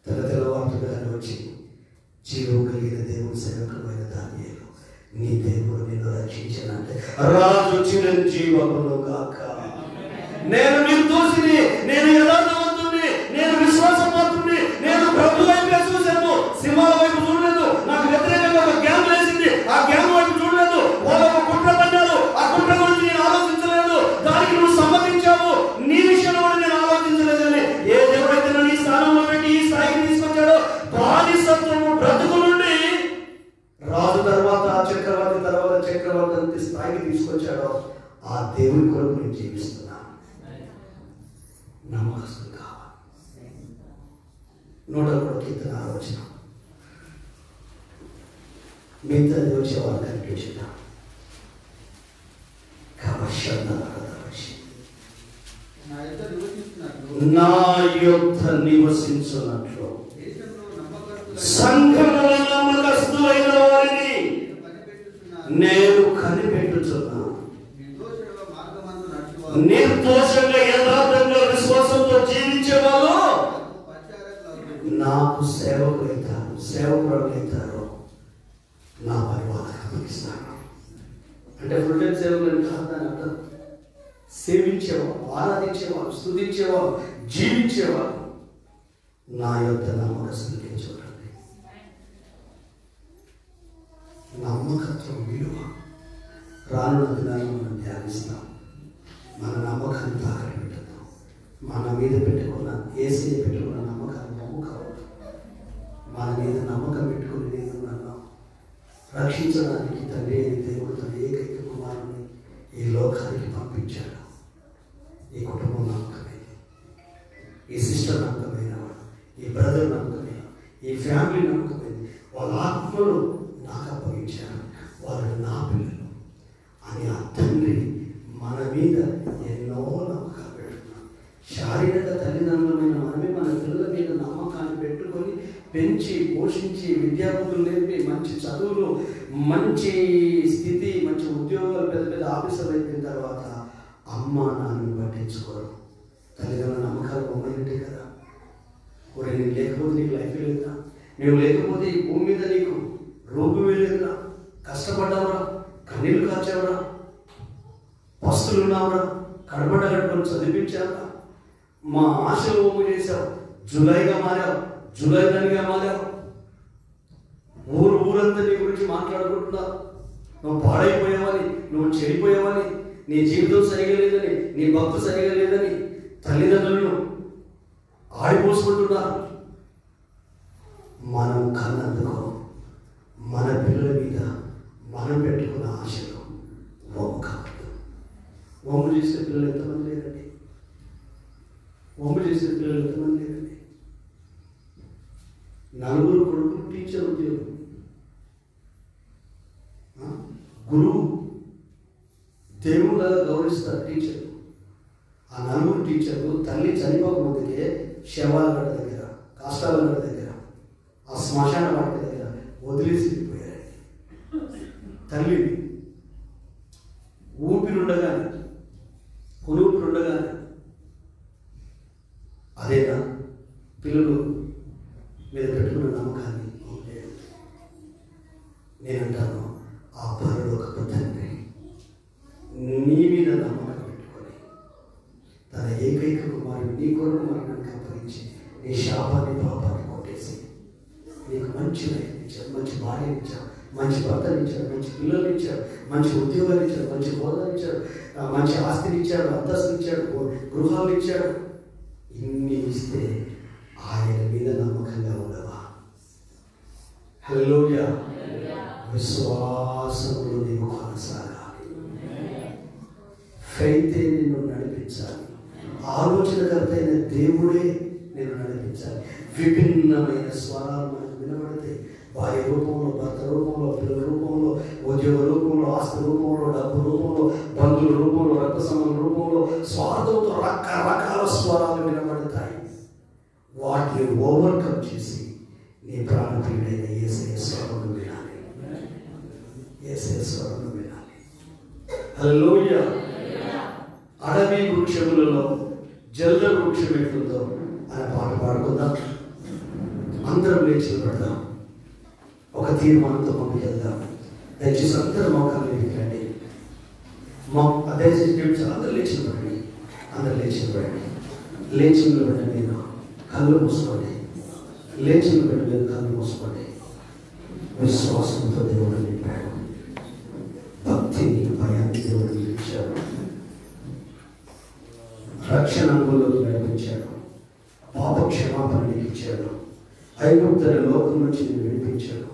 తెల్లవారుగానే వచ్చి, జీవం కలిగిన దేవుని సేవకుడైన దానియేలు, నీ దేవుడు నిన్ను రక్షించానంటే రాజు చిరంజీవమును గాక. నేను నిర్దోషిని, నేను యథార్థవంతుడిని, నేను విశ్వాసపాత్రుడిని, నేను ప్రభు వైపు చూశాను, సింహాల వైపు చూడలేదు. నాకు వ్యతిరేకంగా ఒక గ్యాంగ్ వేసింది, ఆ గ్యాంగ్ వైపు చూడలేదు. వాళ్ళు ఒక కుట్ర పడ్డారు, ఆ కుట్ర గురించి నేను ఆలోచించలేదు. దానికి నువ్వు సమ్మతించావు, నీ విషయంలో కూడా నేను ఆలోచించలేదు. అని ఏ దేవుడైతే నన్ను ఈ స్థానంలో పెట్టి ఈ స్థాయికి తీసుకొచ్చాడో, బానిసత్వము బ్రతుకు నుండి రాజు తర్వాత చక్రవర్తి తర్వాత చక్రవర్తి అంత స్థాయికి తీసుకొచ్చాడో ఆ దేవుని కొరకు నేను జీవిస్తున్నాను. నమ్మకస్తులు కావాలి. 101 కీర్తన ఆలోచన మిగతా వచ్చేవాళ్ళు కనిపించిన నా యొద్ద నివసించున్నట్లు సంఘములో నమ్మకస్తులైన వారిని నేను కనిపెట్టుచున్నాను. నిర్దోషంగా యథార్థంగా విశ్వాసంతో జీవించే వాళ్ళు నాకు సేవకులైతారు, సేవకులైతారు. నా పని వాళ్ళకి అప్పగిస్తాను. అంటే ఫుల్ టైం సేవకులను కాదు దాని అర్థం. సేవించేవారు, ఆరాధించేవారు, స్తుతించేవారు, జీవించేవారు నా యొక్క నమ్మకస్తులకే చూడండి. నమ్మకత్వం విలువ రానున్న దినాలను మనం ధ్యానిస్తాం. మన నమ్మకాన్ని తాకట్టు పెట్టద్దాం. మన మీద పెట్టుకున్న ఏసీ పెట్టుకున్న నమ్మకాన్ని నమ్ముకోవద్దు. మన మీద నమ్మకం పెట్టుకుని నేను నన్ను రక్షించడానికి తండ్రి దేవుడు తన ఏకైక కుమారుని ఈ లోకానికి పంపించాడు. ఈ కుటుంబం నమ్మకమైంది, ఈ సిస్టర్ నమ్మకమైన వాడు, ఈ బ్రదర్ నమ్మకమైన, ఈ ఫ్యామిలీ నమ్మకమైంది. వాళ్ళ ఆత్మలు నాకు అప్పగించారు, వాళ్ళు నా పిల్లలు అని ఆ తండ్రి మన మీద ఎన్నో నమ్మకాలు పెడుతున్నాం. శారీరక తల్లిదండ్రులమైన మనమే మన పిల్లల మీద నమ్మకాన్ని పెట్టుకొని పెంచి పోషించి విద్యాబుద్ధులు నేర్పి మంచి చదువులు, మంచి స్థితి, మంచి ఉద్యోగాలు, పెద్ద పెద్ద ఆఫీసర్లు అయిపోయిన తర్వాత అమ్మ నాన్నని పట్టించుకోరు. తల్లిదండ్రుల నమ్మకాలు బొమ్మలంటే కదా. ఒరే నీకు లేకపోతే నీకు లైఫ్ లేదురా, నువ్వు లేకపోతే ఈ భూమి మీద నీకు రోడ్డు వెళ్ళేదురా, కష్టపడ్డావురా, కన్నీళ్ళు కార్చావురా, పస్తులు ఉన్నావురా, కడబడ్డ కట్టుకొని చదివించావురా, మా ఆశలు ఓము చేశావు, జులైగా మారావు, జులై దానిగా మారావు. ఊరంతా నీ గురించి మాట్లాడుకుంటున్నావు. నువ్వు పాడైపోయావని, నువ్వు చెడిపోయావని, నీ జీవితం సరిగా లేదని, నీ భక్తి సరిగా లేదని తల్లిదండ్రులను ఆడిపోసుకుంటున్నారు. మనం కన్నందుకు మన పిల్లల మీద మనం పెట్టుకున్న ఆశలు వమ్ము కావద్దు. వమ్ము చేసే పిల్లలు ఎంతమంది లేరండి? వమ్ము చేసే పిల్లలు ఎంతమంది లేరండి? 4 కొడుకులు టీచర్ ఉద్యోగం, గురువు, దేవుళ్ళగా గౌరవిస్తారు టీచర్. ఆ 4 టీచర్లు తల్లి చనిపోక ముందుకే శవాలగడ్డ దగ్గర, కాష్టాలగడ్డ దగ్గర, ఆ శ్మశాన వాటి దగ్గర వదిలేసి వెళ్ళిపోయారు. తల్లిని ఊపిరుండగానే, కొనుపిరుండగానే. అదేనా పిల్లలు మీద పెట్టుకున్న నమ్మకాన్ని? నేనంటాను, ఆ పరలోకపు తండ్రి నీ మీద నమ్మకం పెట్టుకొని తన ఏకైక కుమారుడు నీ కొరకు మరణానికి అప్పగించి నీ శాపాన్ని పాపాన్ని కొట్టేసి నీకు మంచి లైఫ్ ఇచ్చాడు, మంచి భార్యని ఇచ్చాడు, మంచి భర్తని ఇచ్చాడు, మంచి పిల్లలు ఇచ్చాడు, మంచి ఉద్యోగాలు ఇచ్చాడు, మంచి హోదాలు ఇచ్చాడు, మంచి ఆస్తిని ఇచ్చాడు, అంతస్తులు ఇచ్చాడు, గృహాలు ఇచ్చాడు. ఇన్ని ఇస్తే ఆయన మీద నమ్మకంగా ఉండవా? హల్లెలూయా. విశ్వాసంలో నీవు కొనసాగాలి. ఫెయితే నిన్ను నడిపించాలి. ఆలోచనకర్త అయిన దేవుడే నిన్ను నడిపించాలి. విభిన్నమైన స్వరాలు మనకు వినబడితే భార్య రూపంలో, భర్త రూపంలో, పిల్లల రూపంలో, ఉద్యోగ రూపంలో, ఆస్తి రూపంలో, డబ్బు రూపంలో, బంధువుల రూపంలో, రక్త సంబంధం రూపంలో, స్వార్థంతో రకరకాల స్వరాలు వినబడతాయి. వాటిని ఓవర్కమ్ చేసి నీ ప్రాణప్రియుడైన యేసయ్య స్వరం వినాలి. యేసయ్య స్వరం వినాలి. హల్లెలూయా. అడవి వృక్షములలో జల్ద వృక్షం ఎట్లుందో అనే పాట పాడుకుందాం. అందరం లేచి పడదాం. ఒక తీర్మానంతో పంపి వెళ్దాం. దయచేసి అందరూ మోకాలు వేయండి. దయచేసి అందరూ లేచి పడండి. అందరూ లేచి పడండి. లేచి నిలబడి మీరు కళ్ళు మూసుకోండి. లేచి నిలబడి మీరు కళ్ళు మూసుకోండి. విశ్వాసంతో దేవుడు నింపాడు. భక్తిని, భయాన్ని దేవుడు నిలిచాడు. రక్షణ అనుభవంలోకి నడిపించాడు. పాప క్షమాపణ ఇచ్చాడు. ఐగుప్తుల లోకం నుంచి విడిపించాడు.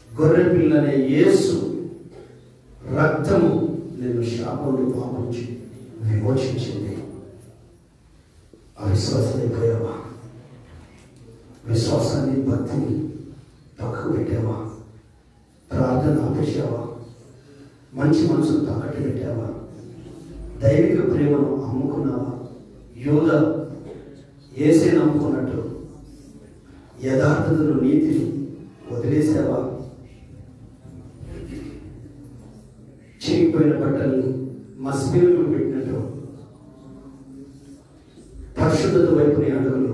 గొర్రె పిల్లనే యేసు రక్తము నేను శాపంలో పాపం నుంచి విమోచించింది. అవిశ్వాసం అయిపోయావా? విశ్వాసాన్ని, భక్తిని పక్కకు పెట్టావా? ప్రార్థన ఆపేశావా? మంచి మనసును తాకట్టు పెట్టావా? దైవిక ప్రేమను అమ్ముకున్నావా? యోధ యేసే నమ్ముకున్నట్టు యథార్థతను, నీతిని వదిలేసావా? చిరిగిపోయిన బట్టల్ని మస్పిల్లు పెట్టినట్టు పరిశుద్ధత వైపు నీ అడుగులు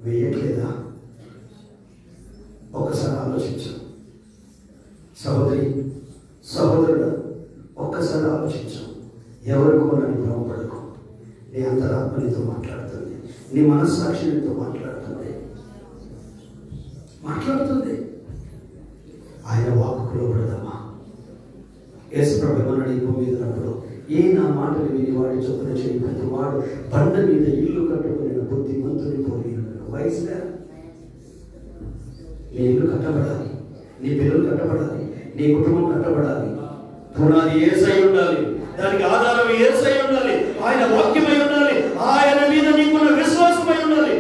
వేయట్లేదా? ఒకసారి ఆలోచించు. సహోదరుడు, ఒక్కసారి ఆలోచించు. ఎవరికో నన్ను భ్రమపడకు. నీ అంతరాత్మ నీతో మాట్లాడుతుంది, నీ మనస్సాక్షి నీతో మాట్లాడుతుంది. ఆయన వాక్కులో పడదమ్మా. యేసుప్రభు ఏమన్నాడు ఈ భూమి మీద ఉన్నప్పుడు, ఏ నా మాటలు విని వాడి చొప్పున చేయి ప్రతి వాడు బండ మీద ఇల్లు కట్టుకుని బుద్ధిమంతుని పోయి వయసుగా. నీ ఇల్లు కట్టబడాలి, నీ పిల్లలు కట్టబడాలి, నీ కుటుంబం కట్టబడాలి. పునాది యేసై ఉండాలి, దానికి ఆధారం యేసై ఉండాలి, ఆయన వాక్యమై ఉండాలి, ఆయన మీద నీకున్న విశ్వాసమై ఉండాలి.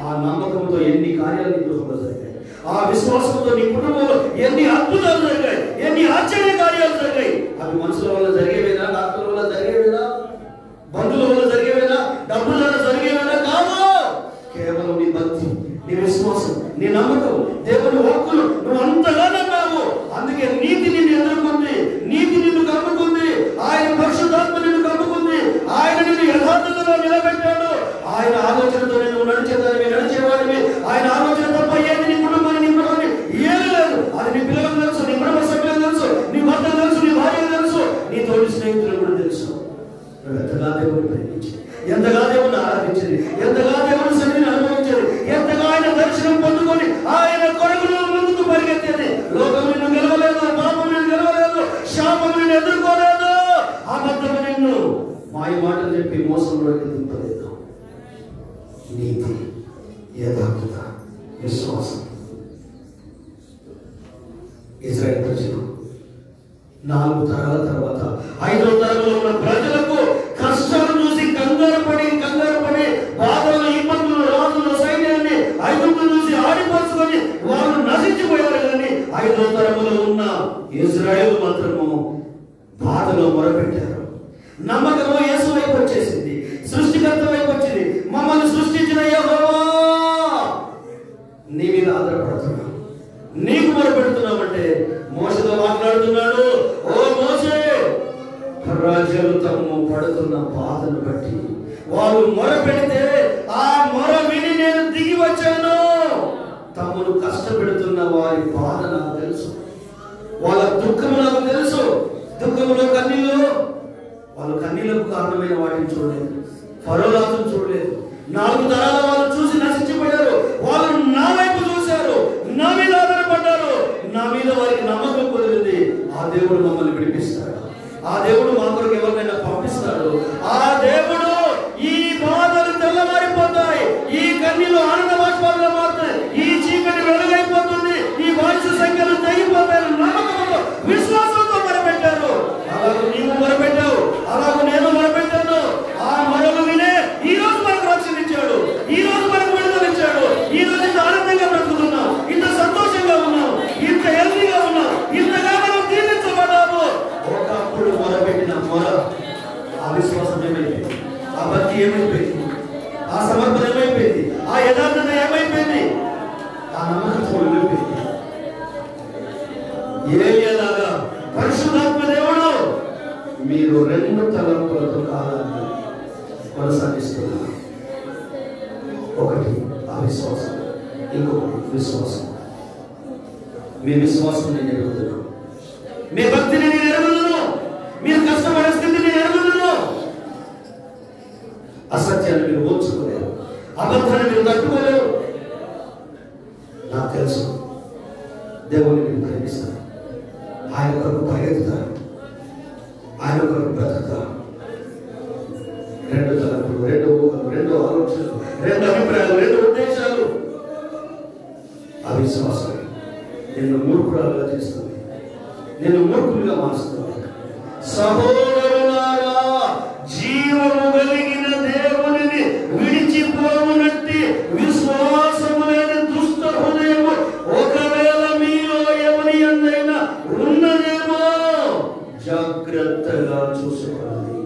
ఆ నమ్మకంతో ఎన్ని కార్యాలు నీ గృహంలో జరిగాయి, ఆ విశ్వాసంతో నీ కుటుంబంలో ఎన్ని అద్భుతాలు జరిగాయి, ఎన్ని ఆశ్చర్య కార్యాలు జరిగాయి. అవి మనుషుల వల్ల జరిగేవేనా, డాక్టర్ల వల్ల జరిగేవేనా, బంధువుల వల్ల జరిగేవేనా, డబ్బుల వల్ల జరిగేవేనా? కాదు. కేవలం నీ భక్తి, నీ విశ్వాసం, నీ నమ్మకం, దేవుని వాక్కులు నువ్వు అంతగా నమ్మావు. అందుకే నీతి నిన్ను ఎదుర్కొంది, నీతి నిన్ను కమ్ముకుంది, ఆయన పరిశుద్ధాత్మ నిన్ను కమ్ముకుంది, ఆయన నిన్ను యథార్థతలో నిలబెట్టాడు. ఆయన ఆలోచనతో నువ్వు నడిచేదానివి, నడిచేవాడివి. ఆయన ఆలోచన తప్ప ఏది నీ కుటుంబాన్ని, నీ కుటుంబాన్ని ఏది లేదు. అది నీ పిల్లలకు తెలుసు, నీ కుటుంబ సభ్యులకు తెలుసు, నీ భర్తకు తెలుసు, నీ భార్యకు తెలుసు, నీ తోటి స్నేహితులకు కూడా తెలుసు. నువ్వు ఎంతగా దేవుని ప్రేమించి, ఎంతగా దేవుని ఆరాధించేది, ఎంతగా దేవుని సన్నిధిని అనుభవించేది, ఎంతగా ఆయన దర్శనం పొందుకొని ఆయన కొడుకులో ముందుకు పరిగెత్తేది. లోకం నిన్ను గెలవలేదు, పాపం నిన్ను గెలవలేదు, శాపం నిన్ను ఎదుర్కోలేదు, అబద్ధం నిన్ను మాయ మాటలు చెప్పి మోసంలోకి దింపలేదు. నీతి, యథార్థత, విశ్వాసం. ఇజ్రాయేల్ ప్రజలు 4 తరాల తర్వాత 5వ తరంలో ఉన్న ప్రజలకు కష్టాలు చూసి కంగారు పడి బాధలు, ఇబ్బందులు, రాజుల సైన్యాన్ని ఐగుప్తు చూసి ఆడిపరుచుకొని వాళ్ళు నశించిపోయారు. కానీ 5వ తరములో ఉన్న ఇజ్రాయేల్ మాత్రము బాధలో మొరపెట్టారు. నమ్మకము యేసు వైపు వచ్చేసింది, సృష్టికర్త వైపు వచ్చింది. మమ్మల్ని సృష్టించిన యెహోవా, నీ మీద ఆధారపడుతున్నా, నీకు మొరపెడుతున్నామంటే మోషేతో మాట్లాడుతున్నాడు. ఓ మోషే, ప్రజలు తమ్ము పడుతున్న బాధను బట్టి వాళ్ళు మొరపెడితే ఆ మొర విని నేను దిగి వచ్చాను. తమ్మును కష్టపెడుతున్న వారి బాధ నాకు తెలుసు, వాళ్ళ దుఃఖము నాకు తెలుసు. దుఃఖములో కన్నీళ్ళు, వాళ్ళు కన్నీళ్లకు కారణమైన వాటిని చూడలేదు, ఫరోరాజును చూడలేదు. 4 తరాల వాళ్ళు చూసి నశించిపోయారు. వాళ్ళు నా వైపు చూశారు, నా మీద ఆధారపడ్డారు, నా మీద వారికి నమ్మకం కుదిరింది. ఆ దేవుడు మమ్మల్ని విడిపిస్తాడు, ఆ దేవుడు మా కొరకు ఎవరినైనా పంపిస్తాడు. ఆ దేవుడు ఈ బాధలు తెల్లవారిపోతాయి, ఈ కన్నీళ్ళు ఆనంద బాష్పాలుగా మారుతాయి, ఈ చీకటి వెలుగైపోతుంది, ఈ బానిస సంఖ్యలు తెగిపోతాయి. నమ్మకంతో, విశ్వాసంతో మొరపెట్టారు. అలాగే నీవు మొరపెట్టావు, అలాగే నేను మొరపెట్టాను. ఆ మొరలు వినే ఈ రోజు మనకు రక్షణ ఇచ్చాడు, ఈ రోజు మనకు విడుదల ఇచ్చాడు. ఈ రోజు ఇంత ఆనందంగా బ్రతుకుతున్నాం, ఇంత సంతోషంగా ఉన్నాం, ఇంత హెల్తీగా ఉన్నాం, ఇంతగా మనం దీవించబడ్డాము. ఒకప్పుడు మొరపెట్టిన మొర, ఆ విశ్వాసం ఏమైపోయింది, ఆ భక్తి ఏమైపోయింది, ఆ సమర్పణ ఏమైపోయింది, ఆ యథార్థత ఏమైపోయింది, ఆ నమ్మకం ఏమైపోయింది. ఏలాగా పరిశుద్ధాత్మ దేవుడు మీరు 2 తలంపులతో కాలాన్ని కొనసాగిస్తున్నారు. ఒకటి అవిశ్వాసం, ఇంకొకటి విశ్వాసం. మీ విశ్వాసం నేను ఎరుగుతున్నాను, మీ భక్తిని నేను ఎరుగుతున్నాను, మీరు కష్టపడే స్థితిని నేను ఎరుగుతున్నాను. అసత్యాన్ని మీరు ఓర్చుకోలేరు, అబద్ధాన్ని మీరు తట్టుకోలేరు. నాకు తెలుసు దేవుని మీరు ప్రేమిస్తారు, ఆయన కొరకు పరిగెత్తుతారు, ఆయన కొరకు బ్రతుకుతారు. 2 తలంపులు, 2 ఊహలు, 2 ఆలోచనలు, 2 అభిప్రాయాలు, 2 ఉద్దేశాలు. అవిశ్వాసం నిన్ను మూర్ఖురాలుగా చేస్తుంది, నిన్ను మూర్ఖులుగా మారుస్తుంది. సహోదరులారా, జీవము కలిగిన దేవునిని విడిచిపోవునట్టి విశ్వాసము లేని దుష్ట హృదయము ఒకవేళ మీలో ఎవరి యందైనా ఉన్నదేమో జాగ్రత్తగా చూసుకోవాలి.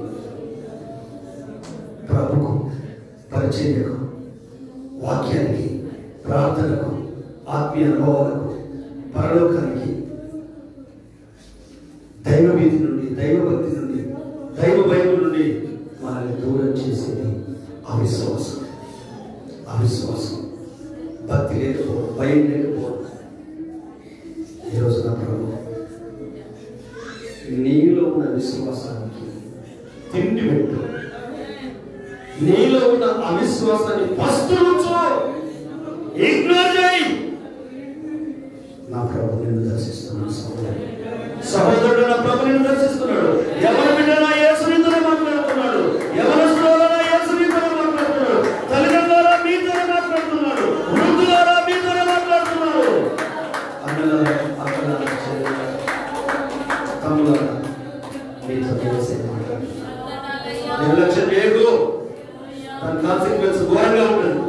ప్రభుకు, పరిచర్యకు, వాక్యానికి, ప్రార్థనకు, ఆత్మీయ అనుభవాలకు, పరలోకానికి, దైవభీతి నుండి, దైవభక్తి నుండి, దైవ భయం నుండి మనల్ని దూరం చేసేది అవిశ్వాసం. అవిశ్వాసం, భక్తి లేకపోవడం, భయం లేకపోవడం. ఈరోజు నా ప్రభు నీలో ఉన్న విశ్వాసానికి తిండి పెట్టు. నీలో ఉన్న అవిశ్వాసాన్ని ఫస్ట్ నుంచో ఇగ్నోర్ చేయి. నా ప్రభు నిన్ను దర్శిస్తున్నాడు. సహోదరుడు నా ప్రభు నిన్ను దర్శిస్తున్నాడు. ఎవరి బిడ్డ నా యేసు నీతోనే మాట్లాడుతున్నాడు. ఎవరిస్తోనే నా యేసు నీతోనే మాట్లాడుతున్నాడు. తల్లిదండ్రులారా మీతోనే మాట్లాడుతున్నాడు. వృద్ధులారా మీతోనే మాట్లాడుతున్నాడు. అన్నలారా అక్కలారా చెల్లెలారా తమ్ములారా మీతోనే యేసే మాట్లాడుతున్నాడు. నిర్లక్ష్యం చేయకు. దాని కాన్సిక్వెన్స్ ఘోరంగా ఉంటుంది.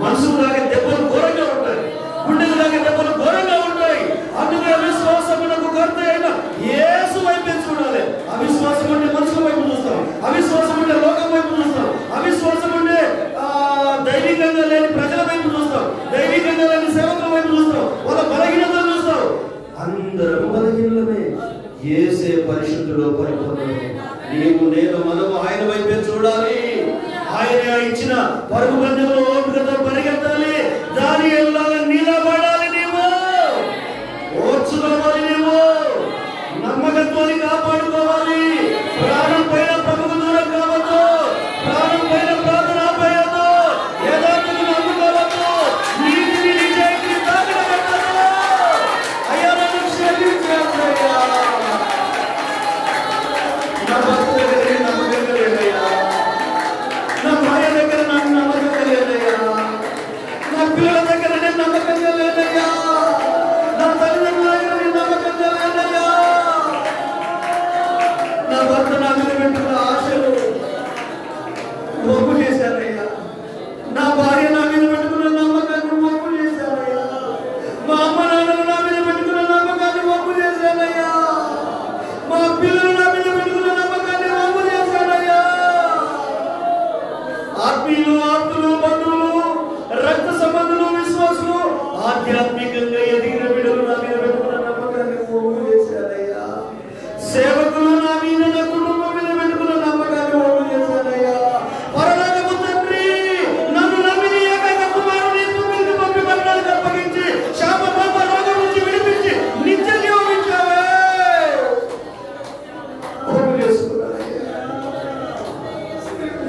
మనసుకు లాగే దెబ్బలు ఘోరంగా ఉంటాయి. గుండెకు లాగే దెబ్బలు ఘోరంగా ఉంటాయి. అందుకే అవిశ్వాసమునకు కర్త అయిన యేసు వైపే చూడాలి. అవిశ్వాసం అంటే మనుషుల వైపు చూస్తాం. అవిశ్వాసం అంటే లోకం వైపు చూస్తాం. అవిశ్వాసం అంటే దైవికంగా లేని ప్రజల వైపు చూస్తాం. దైవికంగా లేని సేవకుల వైపు చూస్తాం. వాళ్ళ బలహీనతలు చూస్తాం. అందరం బలహీనమే. యేసే పరిశుద్ధుడు పరిపూర్ణుడు. నీవు నేను మనము ఆయన వైపే చూడాలి. ఆయన ఇచ్చిన పరుగు పందెంలో ఓపికతో పరిగెత్తాలి. దానియేలులాగా నిలబడాలి. నీవు ఓర్చుకోవాలి. నీవు నమ్మకత్వాన్ని కాపాడుకోవాలి. ప్రాణం పైన ప్రభుకు దూరం కావద్దు. ప్రాణం పైన ప్రార్థన ఆపేయద్దు. యథార్థతను అందుకోవద్దు. నీతిని నిజాయితీని తాకడ పెట్టద్దు. అయ్యా నన్ను క్షమించయ్యా. నా భర్త దగ్గర నమ్మకంగా లేదయ్యా. నా భార్య దగ్గర నాకు నమ్మకంగా లేదయ్యా. నా పిల్లల దగ్గర నేను నమ్మకంగా లేదయ్యా. నా తల్లిదండ్రుల దగ్గర నేను నమ్మకంగా లేదయ్యా. నా భర్త నా మీద పెట్టుకున్న ఆశలు ఒప్పు చేశానయ్యా. నా భార్య నా మీద పెట్టుకున్న నమ్మకాన్ని ఒప్పు చేశానయ్యా. మా అమ్మ నాన్నలు నా మీద పెట్టుకున్న నమ్మకాన్ని ఒప్పు చేశానయ్యా. మా పిల్లలు నా మీద పెట్టుకున్న నమ్మకాన్ని ఒప్పు చేశానయ్యా. ఆత్మీయులు, ఆప్తులు, బంధువులు, రక్త సంబంధులు, విశ్వాసులు, ఆధ్యాత్మికంగా ఎదిగిన బిడ్డలు నా మీద పెట్టుకున్న నమ్మకాన్ని ఒప్పు చేశానయ్యా. సేవకులు నా మీద, నా కుటుంబం మీద పెట్టుకున్న నమ్మకాన్ని ఒప్పు చేశానయ్యా. పరలోకపు తండ్రి, నన్ను నమ్మిన ఏకైక కుమారుని భూమికి పంపి మరణానికి అప్పగించి శాప పాప రోగం నుంచి విడిపించి నిత్య జీవం ఇచ్చావే. ఒప్పు చేసుకున్నానయ్యా.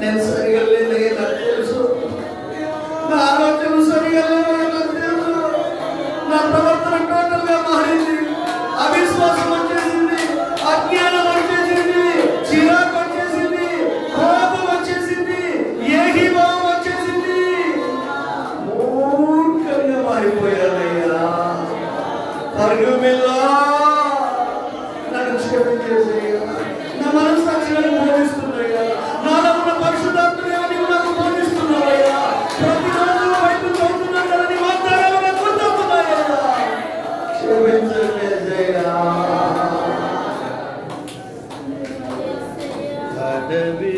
నేను సరిగా లేదయ్యా నాకు తెలుసు. నా ఆలోచన సరిగా లేవయ్యా నాకు తెలుసు. నా ప్రవర్తన టోటల్ గా మారింది. అవిశ్వాసం వచ్చేసింది. అజ్ఞానం వచ్చేసింది. చిరాకు వచ్చేసింది. కోపం వచ్చేసింది. ఏకీభావం వచ్చేసింది. మూర్ఖంగా మారిపోయానయ్యా. పరుగుమిల్లా నన్ను క్షమించేసయ్యా. నా మనస్సాక్షి నన్ను బోధిస్తున్నాయ్యా. నాలో ఉన్న పరిశుద్ధాత్మని నీవు నాకు బోధిస్తున్నావయ్యా. ప్రతిరోజు వైపు చదువుతున్నానని వాగ్దానాలు నాకు గుర్తొస్తున్నాయ్యా. క్షమించేసయ్యా. అడవి